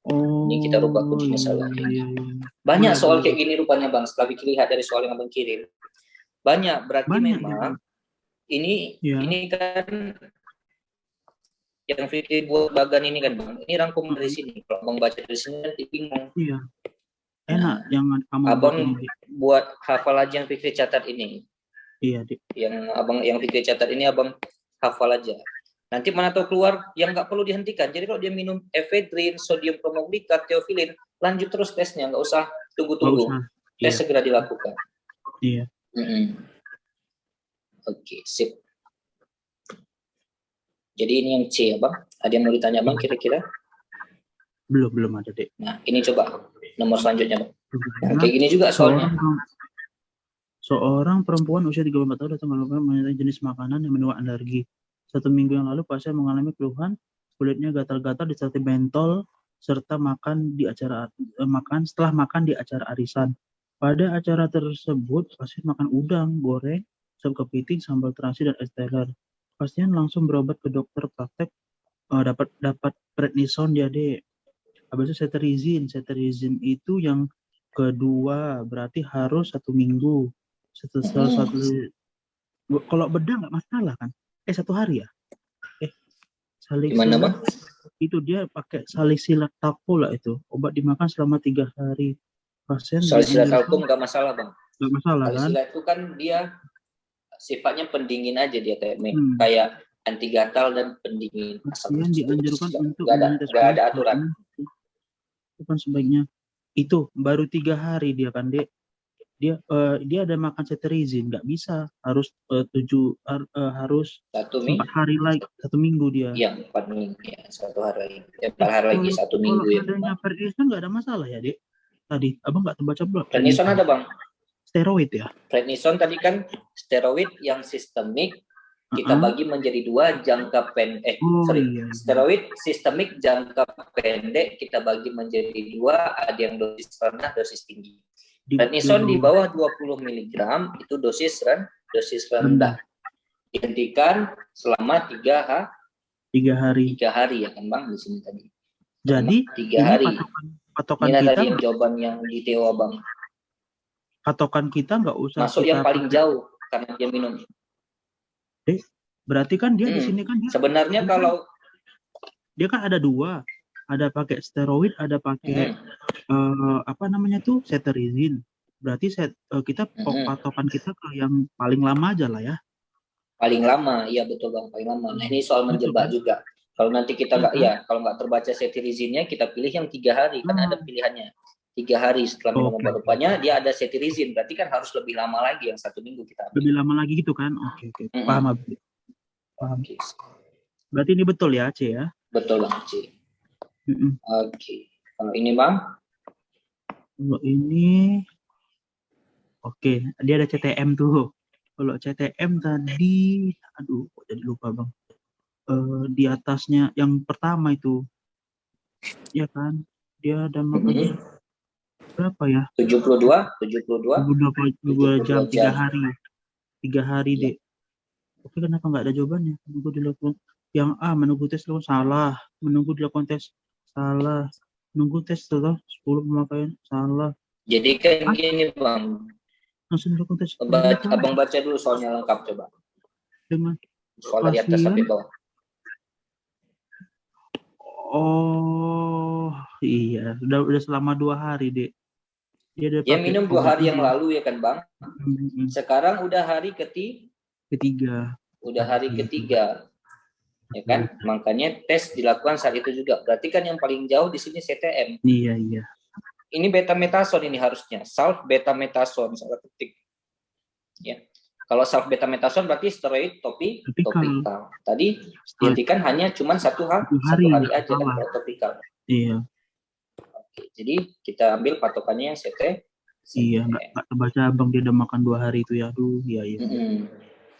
Oh. Ini kita rubah kuncinya salah. Iya. Banyak soal kayak gini rupanya Bang. Setelah Fikri lihat dari soal yang Abang kirim. Berarti memang ini kan yang Fikri buat bagan ini kan Bang. Ini rangkum dari sini. Kalau Abang baca dari sini nanti bingung. Iya. Enak yang kamu Abang buat hafal aja yang Fikri catat ini. Iya, Dik. Yang Fikri catat ini Abang hafal aja. Nanti mana tahu keluar yang nggak perlu dihentikan. Jadi kalau dia minum efedrin, sodium kromoglikat, teofilin, lanjut terus tesnya, nggak usah tunggu-tunggu. Tes segera dilakukan. Iya. Oke, sip. Jadi ini yang C ya Bang. Ada yang mau ditanya Bang kira-kira? Belum ada, Dek. Nah, ini coba nomor selanjutnya Bang. Nah, Nah, kayak gini juga soalnya. Seorang perempuan usia 34 tahun datang melakukan mengenai jenis makanan yang menimbulkan alergi. 1 minggu yang lalu pasien mengalami keluhan kulitnya gatal-gatal disertai mentol serta setelah makan di acara arisan. Pada acara tersebut pasien makan udang goreng, sop kepiting, sambal terasi dan es teler. Pasien langsung berobat ke dokter praktek, dapat prednison dia deh. Habis itu cetirizine itu yang kedua berarti harus 1 minggu. Kalau bedah nggak masalah kan? 1 hari ya? Gimana Bang? Itu dia pakai salicilat tapola itu, obat dimakan selama 3 hari. Pasien Salicilat talkum nggak masalah Bang. Nggak masalah kan? Salicilat itu kan dia sifatnya pendingin aja dia kayak anti gatal dan pendingin. Pasien dianjurkan untuk nggak ada aturan. Bukan sebaiknya itu baru 3 hari dia kan Dek. Dia ada makan cetirizine, nggak bisa, harus 4 hari lagi, 1 minggu dia. Iya, 4 minggu ya, 1 hari. 4 hari lagi 1 minggu ya. Kalau adanya prednison nggak ada masalah ya Dek? Tadi abang nggak terbaca belum? Prednison ada Bang. Steroid ya? Prednison tadi kan steroid yang sistemik kita bagi menjadi 2 jangka pendek. Steroid sistemik jangka pendek kita bagi menjadi 2, ada yang dosis rendah, dosis tinggi. Prednison di bawah 20 mg itu dosis rendah. Dihentikan selama 3 hari. 3 hari ya kan Bang di sini tadi. Jadi 3 hari. Patokan ini kita tadi yang jawaban yang di TO Bang. Patokan kita nggak usah masuk yang paling jauh karena dia minum. Berarti kan dia di sini kan dia sebenarnya kalau dia kan ada 2, ada pakai steroid, ada pakai cetirizine. Berarti kita patokan kita ke yang paling lama aja lah ya. Paling lama, iya betul Bang, paling lama. Nah ini soal menjebak juga. Kalau nanti kita kalau nggak terbaca cetirizine-nya, kita pilih yang 3 hari, kan ada pilihannya. 3 hari setelah minum obat, rupanya dia ada cetirizine, berarti kan harus lebih lama lagi, yang 1 minggu kita ambil. Lebih lama lagi gitu kan? Oke. Paham. Berarti ini betul ya C ya? Betul Bang C. Oke. Kalau ini Bang? Kalau ini dia ada CTM tuh. Kalau CTM tadi, aduh, kok jadi lupa Bang. Di atasnya yang pertama itu, ya kan? Dia ada makan berapa ya? 72 jam, 3 hari. 3 hari Dek. Oke, kenapa nggak ada jawabannya? Menunggu dilakukan. Yang A, menunggu tes dilakukan salah. Menunggu dilakukan tes salah. Menunggu tes setelah 10 pemakaian salah. Jadi kan gini Bang. Langsung dilakukan tes. Abang baca dulu soalnya lengkap coba. Dengan soal dari atas sampai bawah. Oh iya, udah selama 2 hari Dek. Dia minum 2 hari yang lalu ya kan Bang. Sekarang udah hari ketiga. Udah hari ketiga. Ya kan? Makanya tes dilakukan saat itu juga. Berarti kan yang paling jauh di sini CTM. Iya. Ini betametason ini harusnya. Sulf betametason, salah ketik. Ya. Kalau sulf betametason berarti steroid topikal. Tadi dihentikan hanya cuma 1 hari aja kan kalau topikal. Iya. Oke, jadi kita ambil patokannya yang CT. Iya, nggak terbaca Bang dia udah makan 2 hari itu ya. Aduh, iya.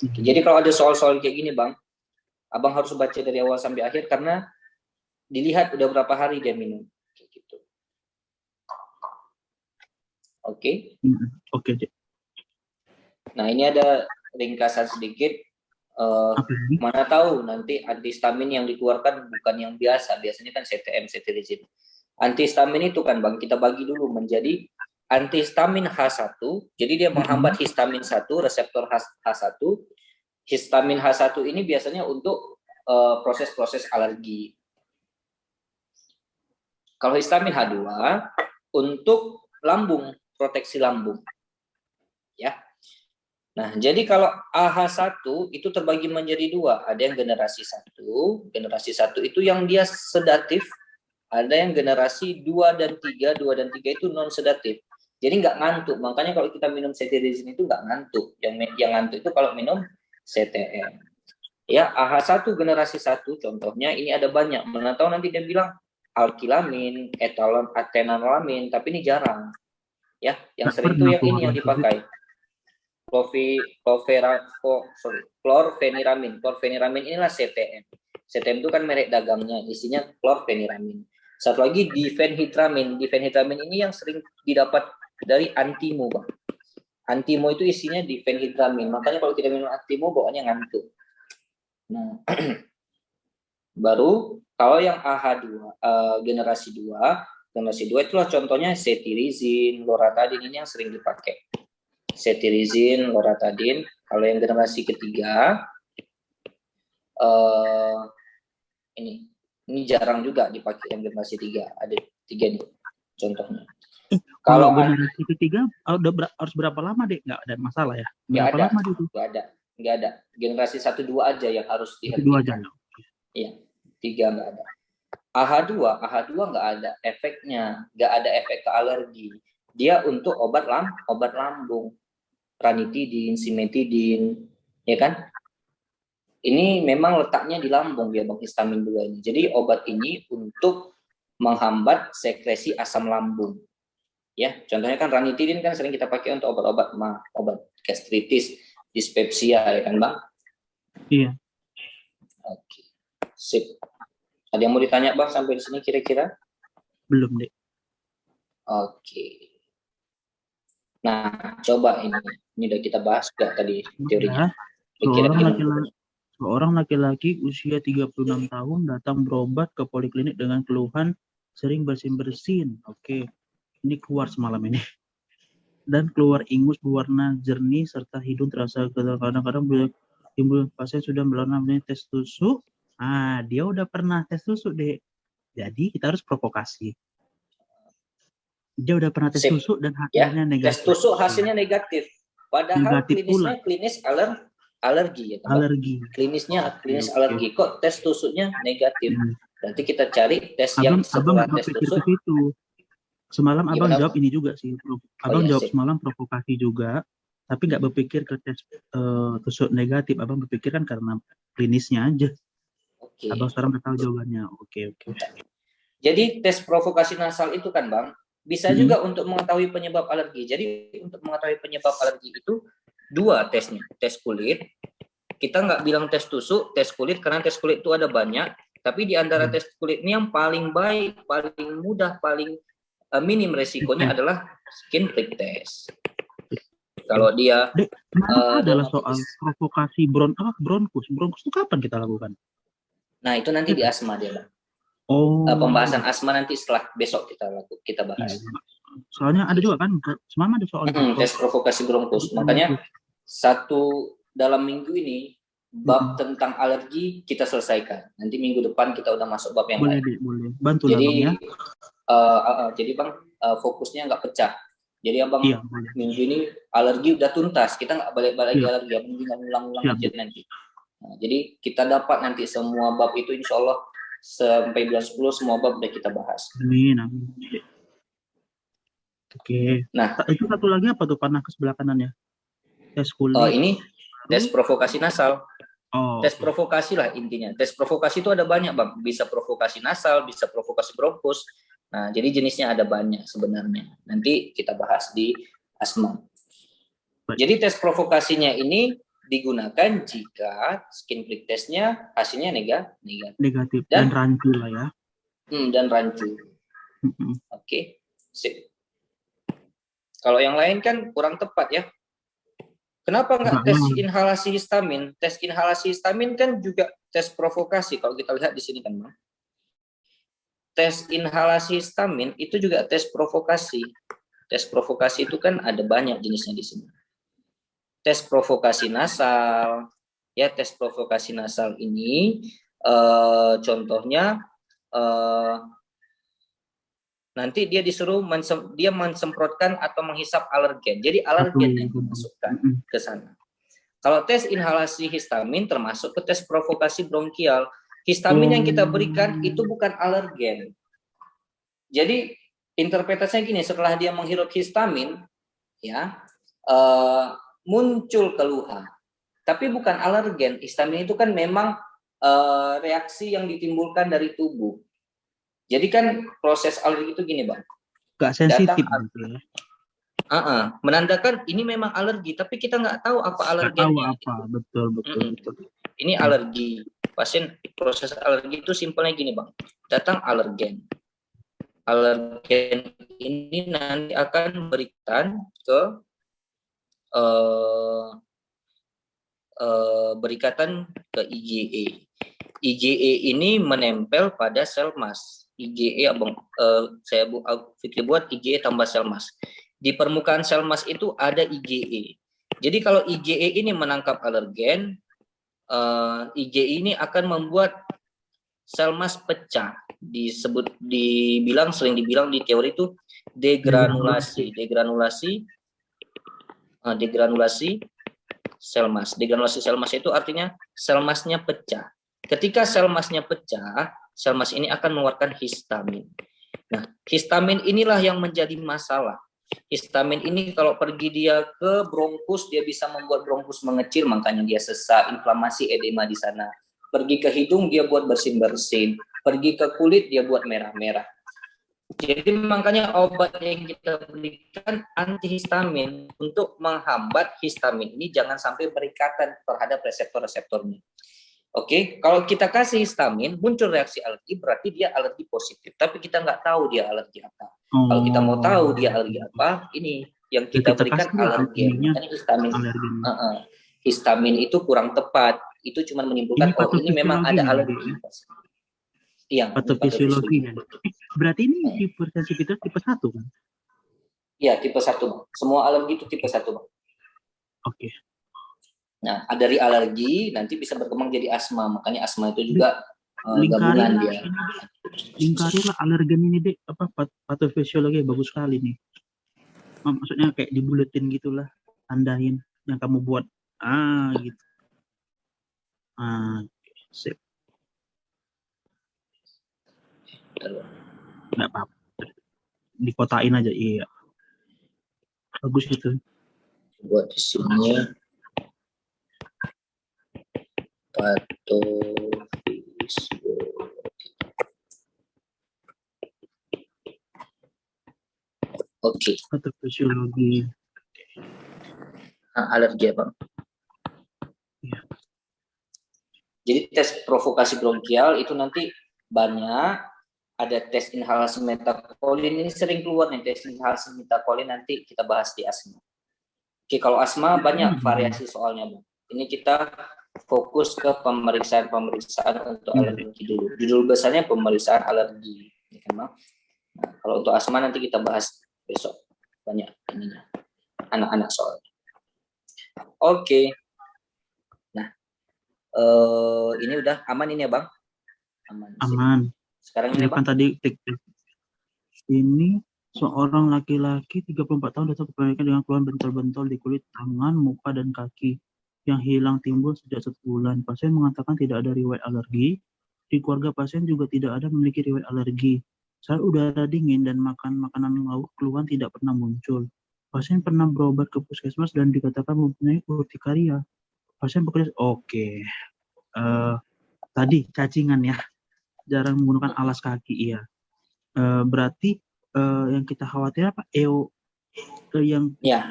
Jadi kalau ada soal-soal kayak gini Bang, Abang harus baca dari awal sampai akhir karena dilihat udah berapa hari dia minum. Gitu. Oke. Oke. Nah ini ada ringkasan sedikit. Mana tahu nanti antihistamin yang dikeluarkan bukan yang biasa. Biasanya kan CTM, cetirizine. Antihistamin itu kan Bang, kita bagi dulu menjadi antihistamin H1. Jadi dia menghambat histamin 1, reseptor H1. Histamin H1 ini biasanya untuk proses-proses alergi. Kalau histamin H2 untuk lambung, proteksi lambung. Ya. Nah, jadi kalau AH1 itu terbagi menjadi 2. Ada yang generasi 1. Generasi 1 itu yang dia sedatif. Ada yang generasi 2 dan 3. 2 dan 3 itu non-sedatif. Jadi nggak ngantuk. Makanya kalau kita minum cetirizine itu nggak ngantuk. Yang ngantuk itu kalau minum CTM. Ya, AH1 generasi 1 contohnya ini ada banyak. Mana tahu nanti dia bilang alkilamin, etalon, atenalamin, tapi ini jarang. Ya, yang Nggak sering itu pernah yang keluar ini yang lagi. dipakai. Klorfeniramin. Klorfeniramin inilah CTM. CTM itu kan merek dagangnya, isinya klorfeniramin. Satu lagi difenhidramin. Difenhidramin ini yang sering didapat dari Antimo, Bang. Antimo itu isinya difenhidramin. Makanya kalau kita minum Antimo bawaannya ngantuk. Nah, baru kalau yang AH2 generasi 2, generasi 2 itulah contohnya cetirizine, loratadine ini yang sering dipakai. Cetirizine, loratadine. Kalau yang generasi ketiga ini jarang juga dipakai yang generasi 3. Ada 3 nih contohnya. Kalau generasi ketiga harus berapa lama, Dek? Nggak ada masalah ya? Berapa lama itu? Nggak ada. Generasi 1-2 aja yang harus dihentikan. Iya, 3 nggak ada. AH2 nggak ada efeknya, nggak ada efek ke alergi. Dia untuk obat lambung, ranitidin, simetidin, ya kan? Ini memang letaknya di lambung dia, Bang, histamin 2 ini. Jadi obat ini untuk menghambat sekresi asam lambung. Ya, contohnya kan ranitidin kan sering kita pakai untuk obat-obat obat gastritis, dispepsia, ya kan, Bang? Iya. Oke. Sip. Ada yang mau ditanya, Bang, sampai di sini kira-kira? Belum, Dek. Oke. Nah, coba ini udah kita bahas juga tadi teorinya. Seorang laki-laki usia 36 tahun datang berobat ke poliklinik dengan keluhan sering bersin-bersin. Oke. Ini keluar semalam ini. Dan keluar ingus berwarna jernih serta hidung terasa kadang-kadang timbul. Pasien sudah melakukan tes tusuk. Dia udah pernah tes tusuk, Dek. Jadi kita harus provokasi. Dia udah pernah tes tusuk dan hasilnya negatif. Tes tusuk hasilnya negatif. Padahal klinisnya klinis alergi, ya, Bang? Klinisnya klinis alergi. Kok tes tusuknya negatif? Berarti kita cari tes yang setelah tes tusuk. Semalam Abang jawab ini juga sih. Abang jawab semalam provokasi juga, tapi nggak berpikir ke tes tusuk negatif. Abang berpikir kan karena klinisnya aja. Abang sekarang udah tahu jawabannya. Oke. Jadi tes provokasi nasal itu kan, Bang, bisa juga untuk mengetahui penyebab alergi. Jadi untuk mengetahui penyebab alergi itu 2 tesnya. Tes kulit, kita nggak bilang tes tusuk, tes kulit, karena tes kulit itu ada banyak. Tapi di antara tes kulit ini yang paling baik, paling mudah, paling minim resikonya adalah skin prick test. Kalau dia adalah soal provokasi bronkus. Bronkus itu kapan kita lakukan? Nah, itu nanti di asma dia, Bang. Pembahasan asma nanti setelah besok kita bahas. Soalnya ada juga kan, semalam ada soal tes provokasi bronkus. Makanya dalam minggu ini bab tentang alergi kita selesaikan. Nanti minggu depan kita udah masuk bab yang lain. Boleh. Bantu Jadi, Bang, ya. Jadi Bang, fokusnya nggak pecah. Jadi Abang minggu ini alergi udah tuntas. Kita nggak balik-balik alergi, Abang nggak ngulang-ngulang aja nanti. Nah, jadi kita dapat nanti semua bab itu insya Allah sampai bulan 10 semua bab udah kita bahas. Amin. Oke. Nah, itu satu lagi apa tuh panah ke sebelah kanannya? Tes kulit. Ini tes provokasi nasal. Tes provokasi lah intinya. Tes provokasi itu ada banyak, Bang. Bisa provokasi nasal, bisa provokasi bronkus. Nah, jadi jenisnya ada banyak sebenarnya. Nanti kita bahas di asma. Jadi tes provokasinya ini digunakan jika skin prick testnya hasilnya negatif dan rancu lah ya. Dan rancu. Oke. Sip. Kalau yang lain kan kurang tepat ya. Kenapa nggak tes inhalasi histamin? Tes inhalasi histamin kan juga tes provokasi. Kalau kita lihat di sini kan, Bang. Tes inhalasi histamin itu juga tes provokasi. Tes provokasi itu kan ada banyak jenisnya di sini. Tes provokasi nasal, ya tes provokasi nasal ini contohnya nanti dia disuruh mensemprotkan atau menghisap alergen. Jadi alergen yang dimasukkan ke sana. Kalau tes inhalasi histamin termasuk ke tes provokasi bronkial. Histamin yang kita berikan itu bukan alergen. Jadi interpretasinya gini, setelah dia menghirup histamin, ya muncul keluhan. Tapi bukan alergen. Histamin itu kan memang reaksi yang ditimbulkan dari tubuh. Jadi kan proses alergi itu gini, Bang. Gak sensitif gitu ya. Menandakan ini memang alergi, tapi kita nggak tahu apa alergennya. Tahu apa, betul. Ini alergi. Pasien proses alergi itu simpelnya gini, Bang. Datang alergen. Alergen ini nanti akan berikan ke berikatan ke IgE. IgE ini menempel pada sel mas. IgE saya fikir buat IgE tambah sel mas. Di permukaan sel mas itu ada IgE. Jadi kalau IgE ini menangkap alergen, IgE ini akan membuat sel mas pecah. Sering dibilang di teori itu degranulasi sel mas. Degranulasi sel mas itu artinya sel masnya pecah. Ketika sel masnya pecah, sel mas ini akan mengeluarkan histamin. Nah, histamin inilah yang menjadi masalah. Histamin ini kalau pergi dia ke bronkus, dia bisa membuat bronkus mengecil, makanya dia sesak, inflamasi, edema di sana. Pergi ke hidung, dia buat bersin-bersin. Pergi ke kulit, dia buat merah-merah. Jadi makanya obat yang kita berikan antihistamin untuk menghambat histamin ini jangan sampai berikatan terhadap reseptor-reseptornya. Oke, kalau kita kasih histamin, muncul reaksi alergi, berarti dia alergi positif. Tapi kita nggak tahu dia alergi apa. Kalau kita mau tahu dia alergi apa, ini yang kita berikan alergen. Makanya histamin itu kurang tepat. Itu cuma menimbulkan, ini memang ada alergi. Iya, patofisiologi. Berarti ini hipersensitivitas tipe 1 kan? Iya, tipe 1. Semua alergi itu tipe 1, Bang. Oke. Nah, dari alergi nanti bisa berkembang jadi asma. Makanya asma itu juga gabungan dia. Lingkarilah alergen ini, Dek. Patofisiologi bagus sekali nih. Maksudnya kayak dibuletin gitulah. Tandain yang kamu buat. Gitu. Sip. Nggak apa-apa. Dikotain aja, iya. Bagus itu. Buat di sini Oke. Patofisiologi. Alergi ya, Bang. Ya. Jadi tes provokasi bronkial itu nanti banyak. Ada tes inhalasi metakolin, ini sering keluar nih tes inhalasi metakolin, nanti kita bahas di asma. Oke, kalau asma banyak variasi soalnya, Bang. Ini kita fokus ke pemeriksaan untuk alergi dulu. Judul besarnya pemeriksaan alergi, ya kan, Bang? Nah, kalau untuk asma nanti kita bahas besok, banyak ininya, anak-anak soalnya. Oke. Nah, ini udah aman ini ya, Bang? Aman. Sekarang ini, Bang. Kan tadi ini seorang laki-laki 34 tahun datang ke klinik dengan keluhan bentol-bentol di kulit tangan, muka, dan kaki yang hilang timbul sejak 1 bulan. Pasien mengatakan tidak ada riwayat alergi. Di keluarga pasien juga tidak ada memiliki riwayat alergi. Saat udara dingin dan makan makanan laut, keluhan tidak pernah muncul. Pasien pernah berobat ke puskesmas dan dikatakan mempunyai urtikaria. Pasien bekerja, oke. Tadi cacingan ya. Jarang menggunakan alas kaki, iya. Berarti yang kita khawatir apa? Yang ya.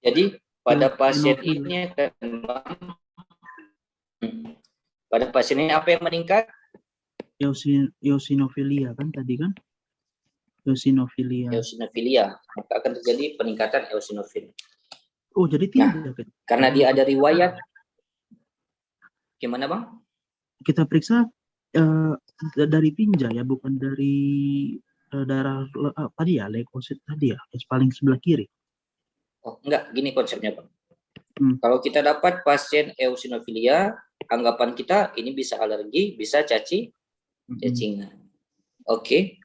Jadi pada pasien ini pada pasien ini apa yang meningkat? Eosinofilia kan tadi kan? Eosinofilia. Maka akan terjadi peningkatan eosinofil. Oh, jadi tidak kan? Karena dia ada riwayat. Gimana, Bang? Kita periksa dari tinja ya, bukan dari darah tadi ya, leukosit tadi ya, paling sebelah kiri. Oh, enggak, gini konsepnya, Bang. Kalau kita dapat pasien eosinofilia, anggapan kita ini bisa alergi, bisa cacingan. Oke.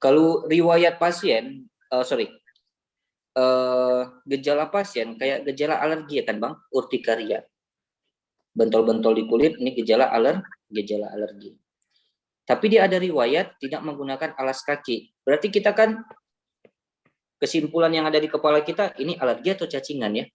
Kalau riwayat pasien, gejala pasien kayak gejala alergi ya kan, Bang? Urtikaria. Bentol-bentol di kulit, ini gejala alergi. Tapi dia ada riwayat tidak menggunakan alas kaki. Berarti kita kan kesimpulan yang ada di kepala kita ini alergi atau cacingan ya.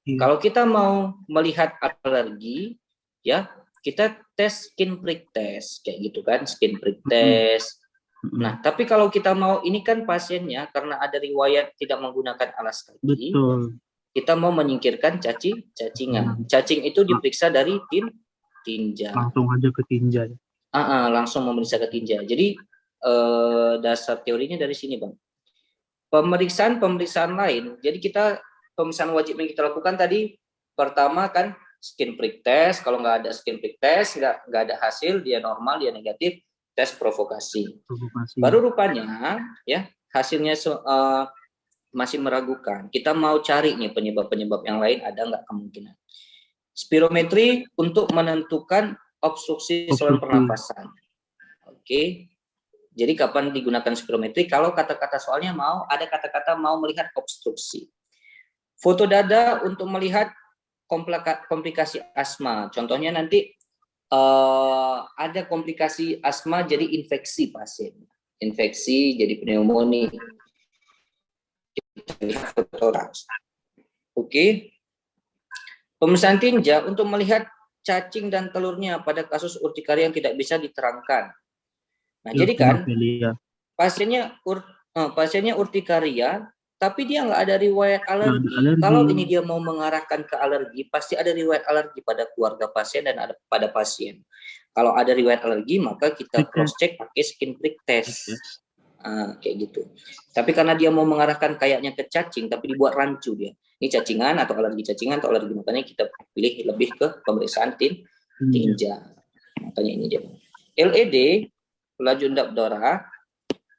Iya. Kalau kita mau melihat alergi, ya kita tes skin prick test kayak gitu kan, skin prick test. Nah, tapi kalau kita mau, ini kan pasiennya karena ada riwayat tidak menggunakan alas kaki, Betul. kita mau menyingkirkan cacingan. Cacing itu diperiksa dari tinja. Langsung aja ke tinja. Langsung memeriksa ke tinja. Jadi dasar teorinya dari sini, Bang. Pemeriksaan lain. Jadi pemeriksaan wajib yang kita lakukan tadi, pertama kan skin prick test. Kalau nggak ada skin prick test, nggak ada hasil, dia normal, dia negatif, tes provokasi. Baru rupanya ya hasilnya masih meragukan. Kita mau cari nih penyebab-penyebab yang lain, ada nggak kemungkinan. Spirometri untuk menentukan obstruksi saluran pernafasan. Oke. Jadi kapan digunakan spirometri? Kalau kata-kata soalnya ada kata-kata mau melihat obstruksi. Foto dada untuk melihat komplikasi asma. Contohnya nanti ada komplikasi asma jadi infeksi pasien. Infeksi jadi pneumonia. Kita lihat fotoraks. Oke. Pemeriksaan tinja untuk melihat cacing dan telurnya pada kasus urtikaria yang tidak bisa diterangkan. Nah, jadi kan pasiennya urtikaria, tapi dia nggak ada riwayat alergi. Kalau ini dia mau mengarahkan ke alergi, pasti ada riwayat alergi pada keluarga pasien dan ada pada pasien. Kalau ada riwayat alergi, maka kita cross check pakai skin prick test. Kayak gitu. Tapi karena dia mau mengarahkan kayaknya ke cacing, tapi dibuat rancu dia. Ini cacingan atau alergi cacingan atau alergi, makanya kita pilih lebih ke pemeriksaan tinja. Makanya ini dia. LED, laju endap darah,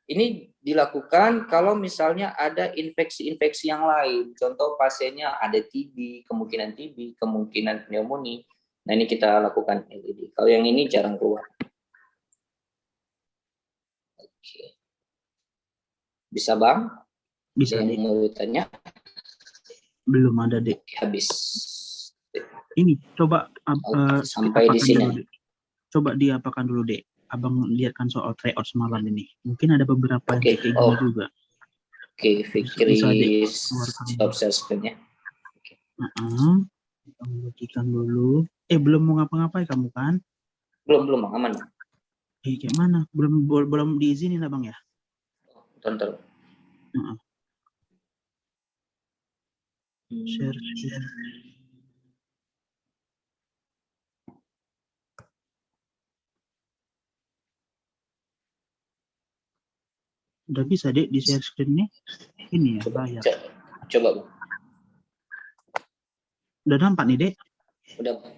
ini dilakukan kalau misalnya ada infeksi-infeksi yang lain. Contoh pasiennya ada TB, kemungkinan pneumonia. Nah, ini kita lakukan LED. Kalau yang ini jarang keluar. Oke. Bisa, Bang? Bisa, Yang mau ditanya? Belum ada, Dek. Habis. Ini coba sampai di sini. Dulu, coba diapakan dulu, Dek. Abang lihatkan soal tryout semalam ini. Mungkin ada beberapa yang kayak gini juga. Oke, Fikri stop share screen-nya. Kita bagikan dulu. Belum mau ngapa-ngapain kamu kan? Belum, aman. Kayak mana? Belum diizinin, Abang ya? Tonton. Share. Udah bisa, Dek, di share screen-nya? Ini ya, layar. Coba, Bang. Udah nampak nih, Dek? Udah, Bang.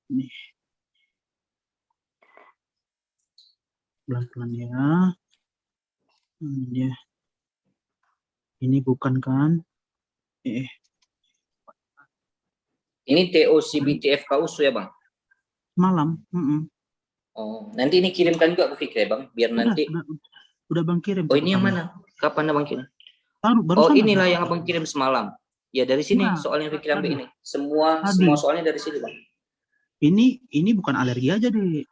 Nih. Pelan-pelan ya. Ya. Ini bukan kan? Ini TOCBTFKUSU ya, Bang? Malam. Oh, nanti ini kirimkan juga ke Fikri, Bang, biar nanti. Udah Bang kirim. Oh, ini yang mana? Kapan Abang kirim? Baru inilah yang Abang kirim semalam. Ya, dari sini soalnya Fikri ambil ini. Semua soalnya dari sini, Bang. Ini bukan alergi aja, Dek.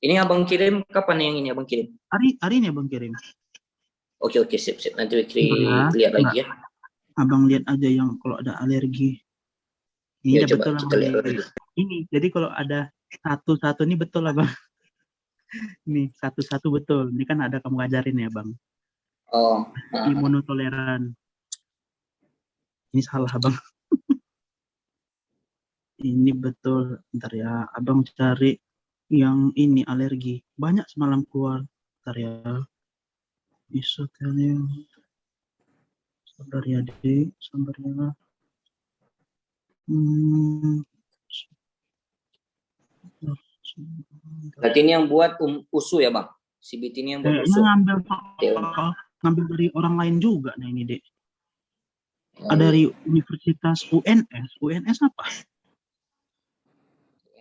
Ini Abang kirim kapan yang ini Abang kirim? Hari ini Abang kirim. Oke, sip. Nanti Fikri lihat lagi ya. Abang lihat aja yang kalau ada alergi. Ini ya, coba kita lihat lagi. Ini, jadi kalau ada satu-satu ini betul lah, Bang. Ini satu-satu betul. Ini kan ada kamu ngajarin ya, Bang. Imunotoleran. Ini salah, Bang. Ini betul. Bentar ya, Abang cari yang ini alergi. Banyak semalam keluar. Bentar ya. Isotonium. Sabar ya, Dek. Sabar ya. Berarti ini yang buat USU ya, Bang? CBT ini yang buat USU. Ngambil dari orang lain juga nah ini, Dek. Ada dari Universitas UNS. UNS apa?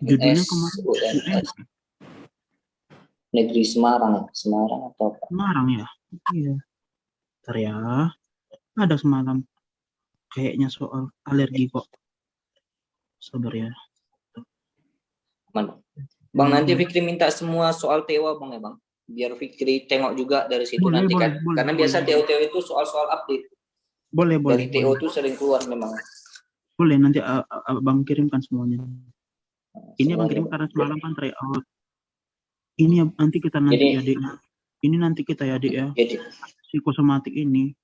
Judulnya kemarin UNS. Negeri Semarang atau apa? Semarang ya? Iya. Bentar ya. Ada semalam. Kayaknya soal alergi kok. Sabar ya. Bang, nanti Fikri minta semua soal TEWA Bang ya Bang. Biar Fikri tengok juga dari situ Boleh, nanti boleh, kan. boleh, Karena boleh. biasa TO-TO itu soal-soal update. Boleh, Dari TO boleh. itu sering keluar memang. Boleh, nanti Abang kirimkan semuanya. Ini Abang kirim Semuanya, karena Bang. semalam kan tryout. Ini nanti kita Jadi, ya, Dek. Ini nanti kita ya, Dek ya. jadi Psikosomatik ini.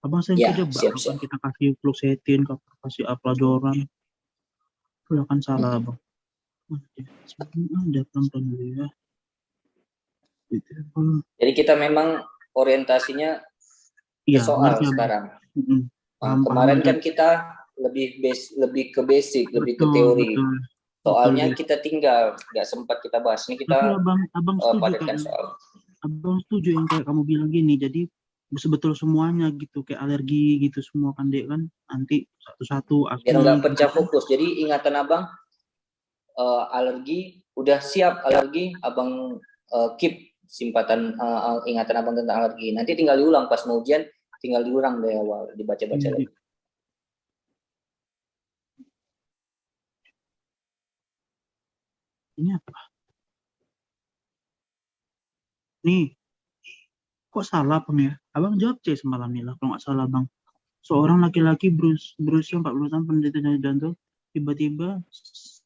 Abang sering ya, kejebak. siap. Kapan kita kasih fluoxetine, kapan kasih aplazolam. Itu akan salah, Bang. Ada pelan-pelan dulu ya. Gitu, Bang. Jadi kita memang orientasinya ke Iya, soal ngerti, Abang. sekarang. Nah, Paham kemarin aja. kan kita lebih ke basic, lebih ke Betul, teori. betul. Soalnya Betul, kita tinggal, nggak sempat kita bahas. Ini tapi kita abang setuju padatkan kan? soal. Abang setuju yang kayak kamu bilang gini. Jadi betul semuanya gitu, kayak alergi gitu semua kan, Dek kan? Nanti satu-satu Biar asma nggak gitu pecah kan? fokus. Jadi ingatan abang, alergi, udah siap alergi, abang keep simpatan ingatan abang tentang alergi. Nanti tinggal diulang pas mau ujian, tinggal diulang dari awal, dibaca-baca Iya, lagi. Dek. Ini apa? Nih, kok salah Bang ya? Abang jawab C semalam nih lah, kalau nggak salah Bang. Seorang laki-laki berusia 40 tahun penderita jantung tiba-tiba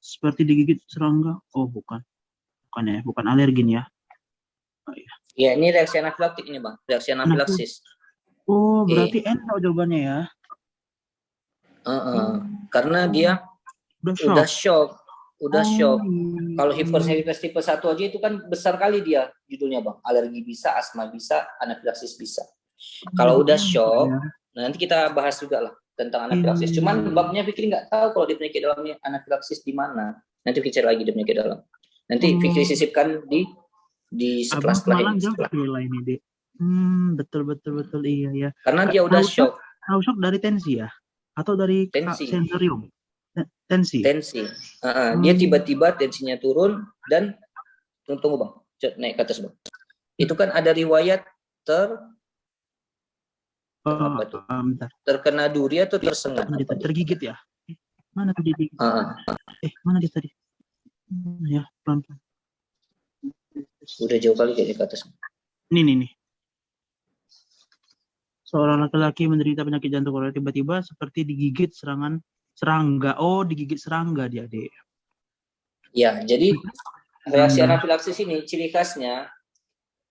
seperti digigit serangga. Oh bukan, bukan ya, bukan alergin ya. Oh, ya. Ya, ini reaksi anafilaktik ini Bang, reaksi anafilaksis. Oh berarti enak jawabannya ya? Karena dia udah shock. Kalau hipersensitivitas tipe 1 aja itu kan besar kali dia judulnya Bang. Alergi bisa, asma bisa, anafilaksis bisa. Kalau udah shock, nanti kita bahas juga lah tentang anafilaksis. Cuman babnya Fikri nggak tahu kalau di penyakit dalamnya anafilaksis di mana. Nanti Fikri cari lagi di penyakit dalam. Nanti Fikri sisipkan di setelah ini. Setelah ini, Dek. Betul iya ya. Karena dia udah shock. Tahu shock dari tensi ya? Atau dari sensorium? Tensi. Dia tiba-tiba tensinya turun dan tunggu Bang, naik ke atas Bang. Itu kan ada riwayat terkena duri atau tersengat? Tergigit ya? Mana tuh dia? Mana dia tadi? Ya, pelan-pelan. Udah jauh kali kayaknya ke atas. Nih. Seorang laki-laki menderita penyakit jantung koroner tiba-tiba seperti digigit serangga. Oh, digigit serangga dia, Dek. Ya, jadi reaksi anafilaksis ini ciri khasnya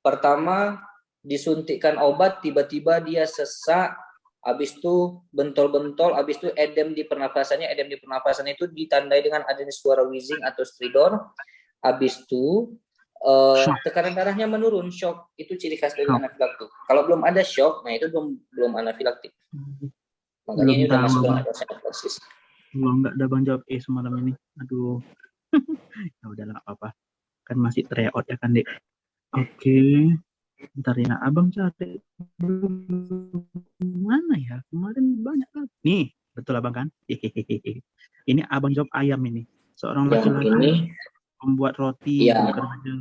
pertama disuntikkan obat, tiba-tiba dia sesak, habis itu bentol-bentol, habis itu edem di pernafasannya. Edem di pernafasan itu ditandai dengan adanya suara wheezing atau stridor. Habis itu tekanan darahnya menurun, shock. Itu ciri khas dari anafilaktik. Kalau belum ada shock, nah itu belum anafilaktik. Makanya ini udah masuk dalam anafilaksis. Enggak ada Bang jawab semalam ini. Aduh. Ya udahlah, apa-apa. Kan masih tryout ya kan, Dek. Oke. Bentar ya, Abang cari mana ya? Kemarin banyak kan. Nih, betul Abang kan? Ini Abang jawab ayam ini. Seorang laki-laki membuat roti bekerja.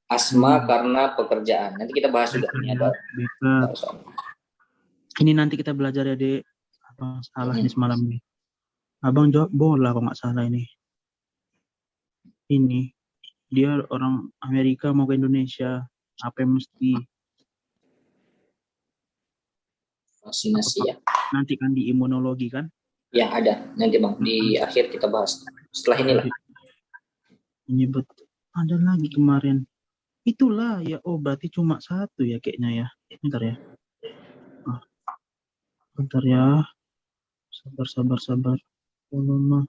Asma karena pekerjaan. Nanti kita bahas juga ini ada. Ini nanti kita belajar ya, Dek. Apa salah nih semalam nih? Abang jawab bola kok nggak salah ini. Ini dia orang Amerika mau ke Indonesia. Apa yang mesti? Vaksinasi ya. Nanti kan di imunologi kan? Ya ada. Nanti Bang di akhir kita bahas. Setelah inilah. Ini betul. Ada lagi kemarin. Itulah ya. Oh berarti cuma satu ya kayaknya ya. Bentar ya. Bentar ya. Sabar. Volume.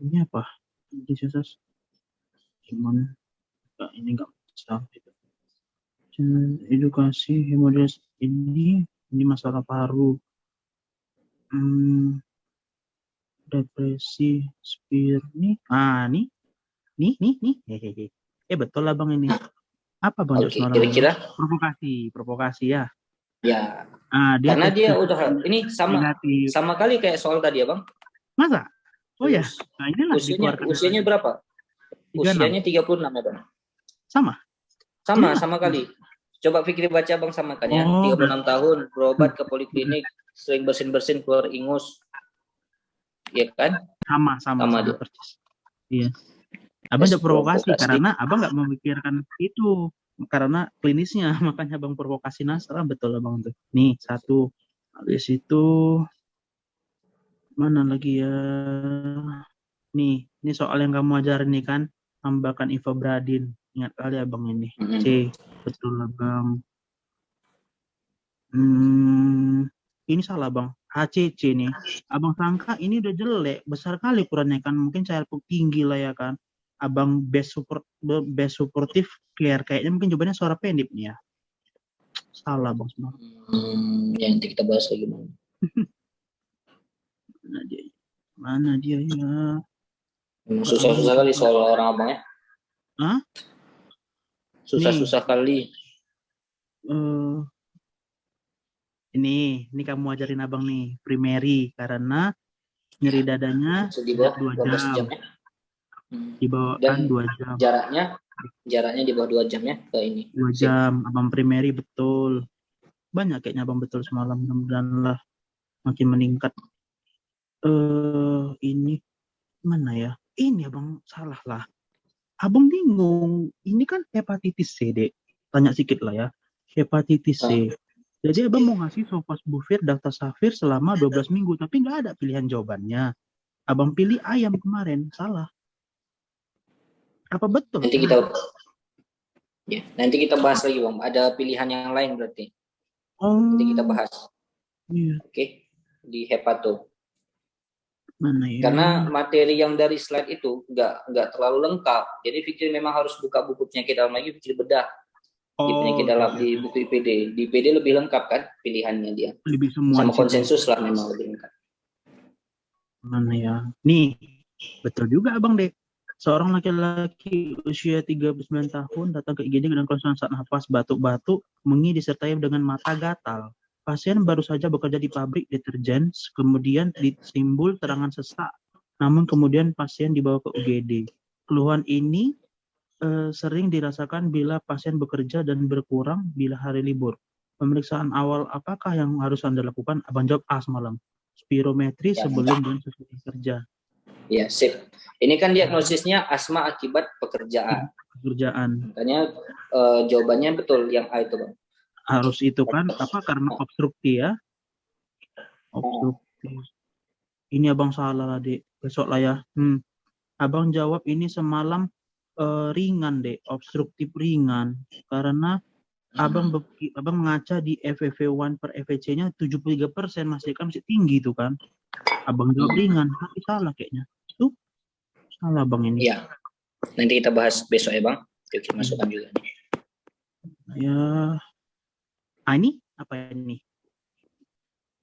Ini apa? Cuman ini nggak bisa. Edukasi hemodialisis ini masalah paru. Depresi Spirni. Nih. Betul lah Bang ini. Apa Bang? Oke, kira-kira provokasi ya. Ya. Karena dia udah ini sama kali kayak soal tadi ya Bang. Masa? Oh ya. Nah, inilah usianya berapa? 36. Usianya 36 ya Bang. Sama kali. Coba Fikri baca Bang samakan ya. 36 tahun, berobat ke poliklinik, sering bersin-bersin keluar ingus. Iya kan? Sama dia. Iya. Abang tes jawab provokasi provokasi. karena abang nggak memikirkan itu karena klinisnya makanya abang provokasi nasra betul abang tuh. Nih satu habis itu mana lagi ya? Nih, ini soal yang kamu ajarin nih kan, tambahkan Ivabradin. Ingat kali abang ini. Mm-mm. C, betul abang. Hmm, ini salah bang. HCC nih. Abang sangka ini udah jelek, besar kali ukurannya kan. Mungkin saya tinggi lah ya kan. Abang best supportive care kayaknya mungkin jawabannya suara pendek nih ya. Salah bang semua. Ya nanti kita bahas lagi bang. Mana dia? Mana dia ya? Memang Nggak lama susah-susah kali juga. soal orang abangnya. Hah? Nih, Susah-susah kali. eh ini kamu ajarin abang nih, primary karena nyeri dadanya Di sejak bawah 2 12 jam, jam ya. Dan dibawaan 2 jam, jaraknya di bawah 2 jam ya ke ini. 2 Sip. jam, abang primary betul. Banyak kayaknya abang betul semalam, mudah-mudahan lah makin meningkat. Ini mana ya? Ini abang salah lah. Abang bingung, ini kan hepatitis C, Dek. Tanya sedikit lah ya. Hepatitis Ah, C. Jadi abang mau ngasih sofosbuvir, daclazavir selama 12 minggu, tapi nggak ada pilihan jawabannya. Abang pilih ayam kemarin, salah. Apa betul? nanti kita nanti kita bahas lagi bang. Ada pilihan yang lain berarti. Nanti kita Oh, bahas. iya. Oke. Di hepato. Mana ya? Karena materi yang dari slide itu nggak terlalu lengkap. Jadi Fikri memang harus buka buku penyakit dalam lagi, Fikri bedah di penyakit Oh, iya, dalam iya. di buku IPD. Di IPD lebih lengkap kan pilihannya dia. Lebih semua Sama di situ. konsensus lah memang lebih lengkap. Mana ya? Nih, betul juga Abang Dek. Seorang laki-laki usia 39 tahun datang ke IGD dengan keluhan sesak nafas, batuk-batuk, mengi disertai dengan mata gatal. Pasien baru saja bekerja di pabrik deterjen, kemudian ditimbul serangan sesak, namun kemudian pasien dibawa ke UGD. Keluhan ini sering dirasakan bila pasien bekerja dan berkurang bila hari libur. Pemeriksaan awal apakah yang harus Anda lakukan? Abang jawab A semalam. Spirometri Ya, sebelum dan sesudah kerja. ya sip. Ini kan diagnosisnya asma akibat pekerjaan. Pekerjaan. Makanya jawabannya betul yang A itu bang. Harus itu kan apa karena obstruktif ya. Obstruktif. Ini abang salah lah, Dek. Besok lah ya. Abang jawab ini semalam ringan, Dek. Obstruktif ringan. Karena abang mengaca di FEV1 per FEC-nya 73%, masih kan masih tinggi itu kan. Abang jawab ringan, tapi salah kayaknya. Itu salah bang ini. Iya. Nanti kita bahas besok ya bang. Kita masukkan juga. Ya. Ini apa ini?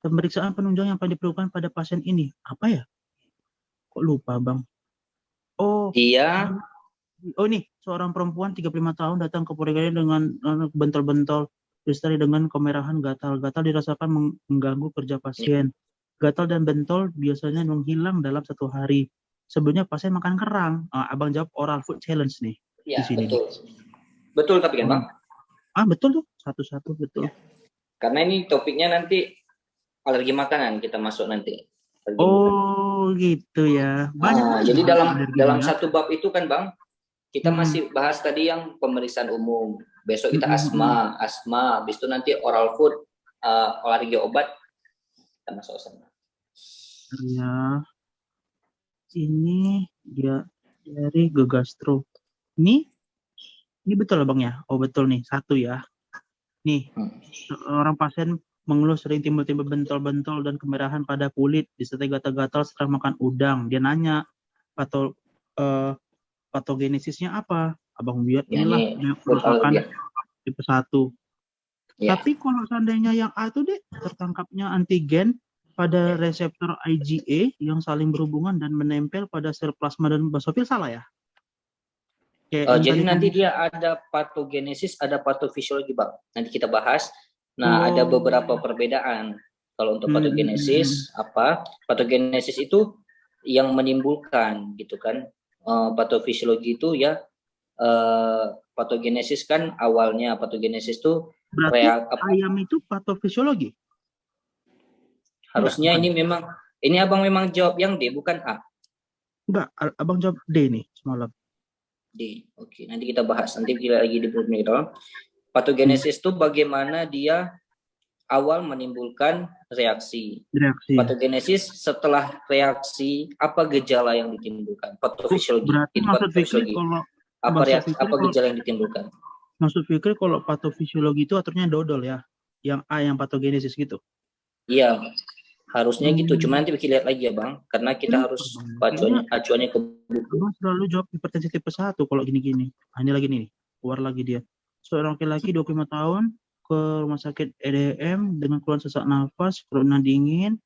Pemeriksaan penunjang yang paling diperlukan pada pasien ini. Apa ya? Kok lupa bang? Oh. Dia Ini seorang perempuan 35 tahun datang ke Poligami dengan bentol-bentol disertai dengan kemerahan gatal. Gatal dirasakan mengganggu kerja pasien. Gatal dan bentol biasanya menghilang dalam 1 hari. Sebelumnya pasien makan kerang. Abang jawab oral food challenge nih di ya sini. betul. Betul tapi kan bang. Betul tuh, satu-satu betul. Ya. Karena ini topiknya nanti alergi makanan kita masuk nanti. Oh gitu ya. Banyak jadi dalam ya. satu bab itu kan bang, kita masih bahas tadi yang pemeriksaan umum. Besok kita asma, habis itu nanti oral food, olahraga obat, kita masuk sana. Ya, ini dia dari gegastro. Ini betul bang ya? Oh betul nih, 1 ya. Nih, orang pasien mengeluh sering timbul-timbul bentol-bentol dan kemerahan pada kulit, disertai gatal-gatal setelah makan udang. Dia nanya, patogenesisnya apa? Abang biar inilah merupakan tipe 1. Ya. Tapi kalau seandainya yang A itu deh, tertangkapnya antigen pada reseptor IgA yang saling berhubungan dan menempel pada sel plasma dan basofil, salah ya? Jadi nanti dia ada patogenesis, ada patofisiologi bang. Nanti kita bahas. Nah, ada beberapa perbedaan. Kalau untuk patogenesis, patogenesis itu yang menimbulkan, gitu kan? Patofisiologi itu ya, patogenesis kan awalnya patogenesis itu berarti ayam itu patofisiologi? Harusnya enggak. Ini abang memang jawab yang D bukan A. Enggak, abang jawab D nih semalam. D. Oke, nanti kita bahas. Nanti kita lagi di program. Patogenesis itu bagaimana dia awal menimbulkan reaksi. Patogenesis setelah reaksi, apa gejala yang ditimbulkan? Patofisiologi. Berarti maksud Fikri kalau apa gejala yang ditimbulkan? Maksud Fikri kalau patofisiologi itu aturnya dodol ya, yang A yang patogenesis gitu. Iya, harusnya gitu. Cuma nanti kita lihat lagi ya Bang, karena kita harus acuannya ke buku. Abang selalu jawab hipertensi tipe 1 kalau gini-gini. Ini lagi nih, keluar lagi dia. Seorang laki-laki 25 tahun ke rumah sakit EDM dengan keluhan sesak nafas, corona dingin,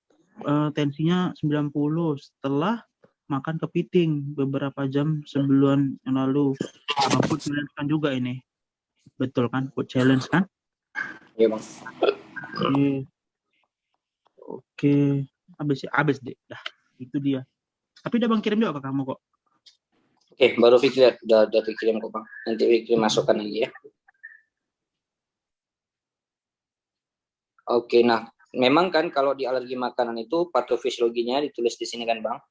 tensinya 90 setelah makan kepiting beberapa jam sebelum yang lalu. Abang food challenge kan juga ini. Betul kan? Food challenge kan? Iya Bang. Oke. Habis deh. Dah, itu dia. Tapi udah Bang kirim juga ke kamu kok. Oke, baru Fikri udah dikirim kok Bang. Nanti Fikri masukkan lagi ya. Oke, nah memang kan kalau di alergi makanan itu patofisiologinya ditulis di sini kan Bang.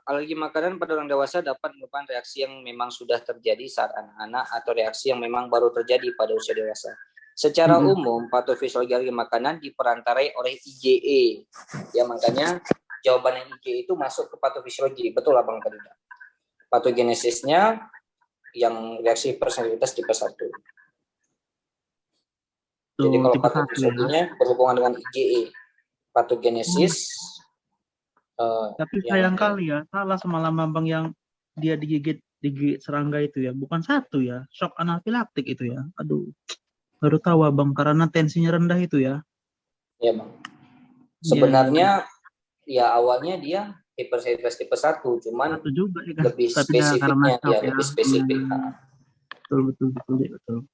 Alergi makanan pada orang dewasa dapat merupakan reaksi yang memang sudah terjadi saat anak-anak atau reaksi yang memang baru terjadi pada usia dewasa. Secara umum, patofisiologi alergi makanan diperantarai oleh IgE. Ya, makanya jawaban yang IgE itu masuk ke patofisiologi. Betul Abang tadi. Patogenesisnya yang reaksi hipersensitivitas tipe 1. Jadi kalau patofisiologinya berhubungan dengan IgE. Patogenesis tapi sayang kali ya, salah semalam Bang yang dia digigit serangga itu ya, bukan satu ya, shock anafilaktik itu ya. Aduh, baru tahu Bang karena tensinya rendah itu ya. Iya Bang. Sebenarnya ya awalnya dia hipersensitivitas tipe 1, cuman juga, ya, lebih spesifiknya dia lebih spesifik. Betul.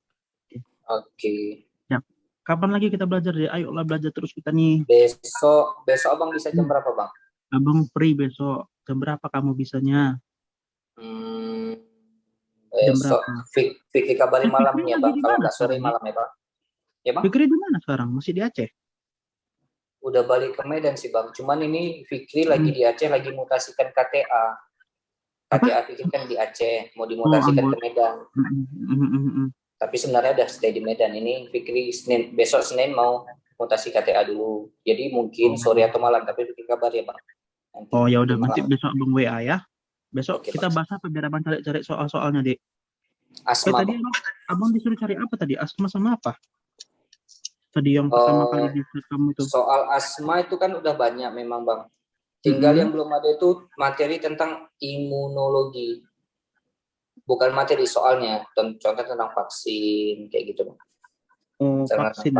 Oke. Ya. Kapan lagi kita belajar ya? Ayolah belajar terus kita nih. Besok Abang bisa jam berapa Bang? Abang free besok. Jam berapa kamu bisanya? Besok Fikri kabari malam ya Bang, kalau nggak sore malam ya Bang. Ya Bang? Fikri di mana sekarang? Masih di Aceh? Udah balik ke Medan sih Bang, cuman ini Fikri lagi di Aceh, lagi mutasikan KTA. KTA Fikri kan di Aceh, mau dimutasikan ke Medan. Tapi sebenarnya udah stay di Medan. Ini Fikri besok Senin mau mutasi KTA dulu. Jadi mungkin sore atau malam, tapi Fikri kabar ya Bang. Nanti ya udah, nanti besok Abang WA ya. Besok kita bahas apa biar Abang cari soal-soalnya, Dek. Asma. Tadi Abang disuruh cari apa tadi? Asma sama apa? Tadi yang pertama kali di kamu itu. Soal asma itu kan udah banyak memang Bang. Tinggal yang belum ada itu materi tentang imunologi. Bukan materi soalnya, contoh tentang vaksin kayak gitu Bang. Vaksin.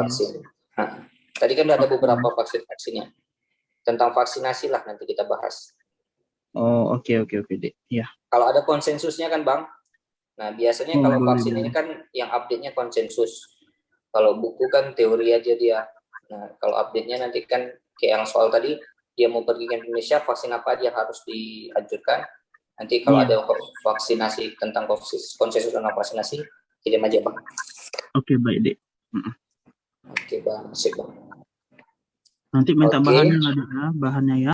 Nah, tadi kan ada beberapa vaksinnya. Tentang vaksinasi lah nanti kita bahas. Oke Dek. Ya. Kalau ada konsensusnya kan Bang. Nah, biasanya kalau vaksin ini kan yang update-nya konsensus. Kalau buku kan teori aja dia. Nah, kalau update-nya nanti kan kayak yang soal tadi, dia mau pergi ke Indonesia, vaksin apa aja yang harus dianjurkan. Nanti kalau ada vaksinasi tentang konsensus tentang vaksinasi, kirim aja Bang. Oke, baik Dek. Oke Bang, sip Bang. Nanti minta bahannya ya.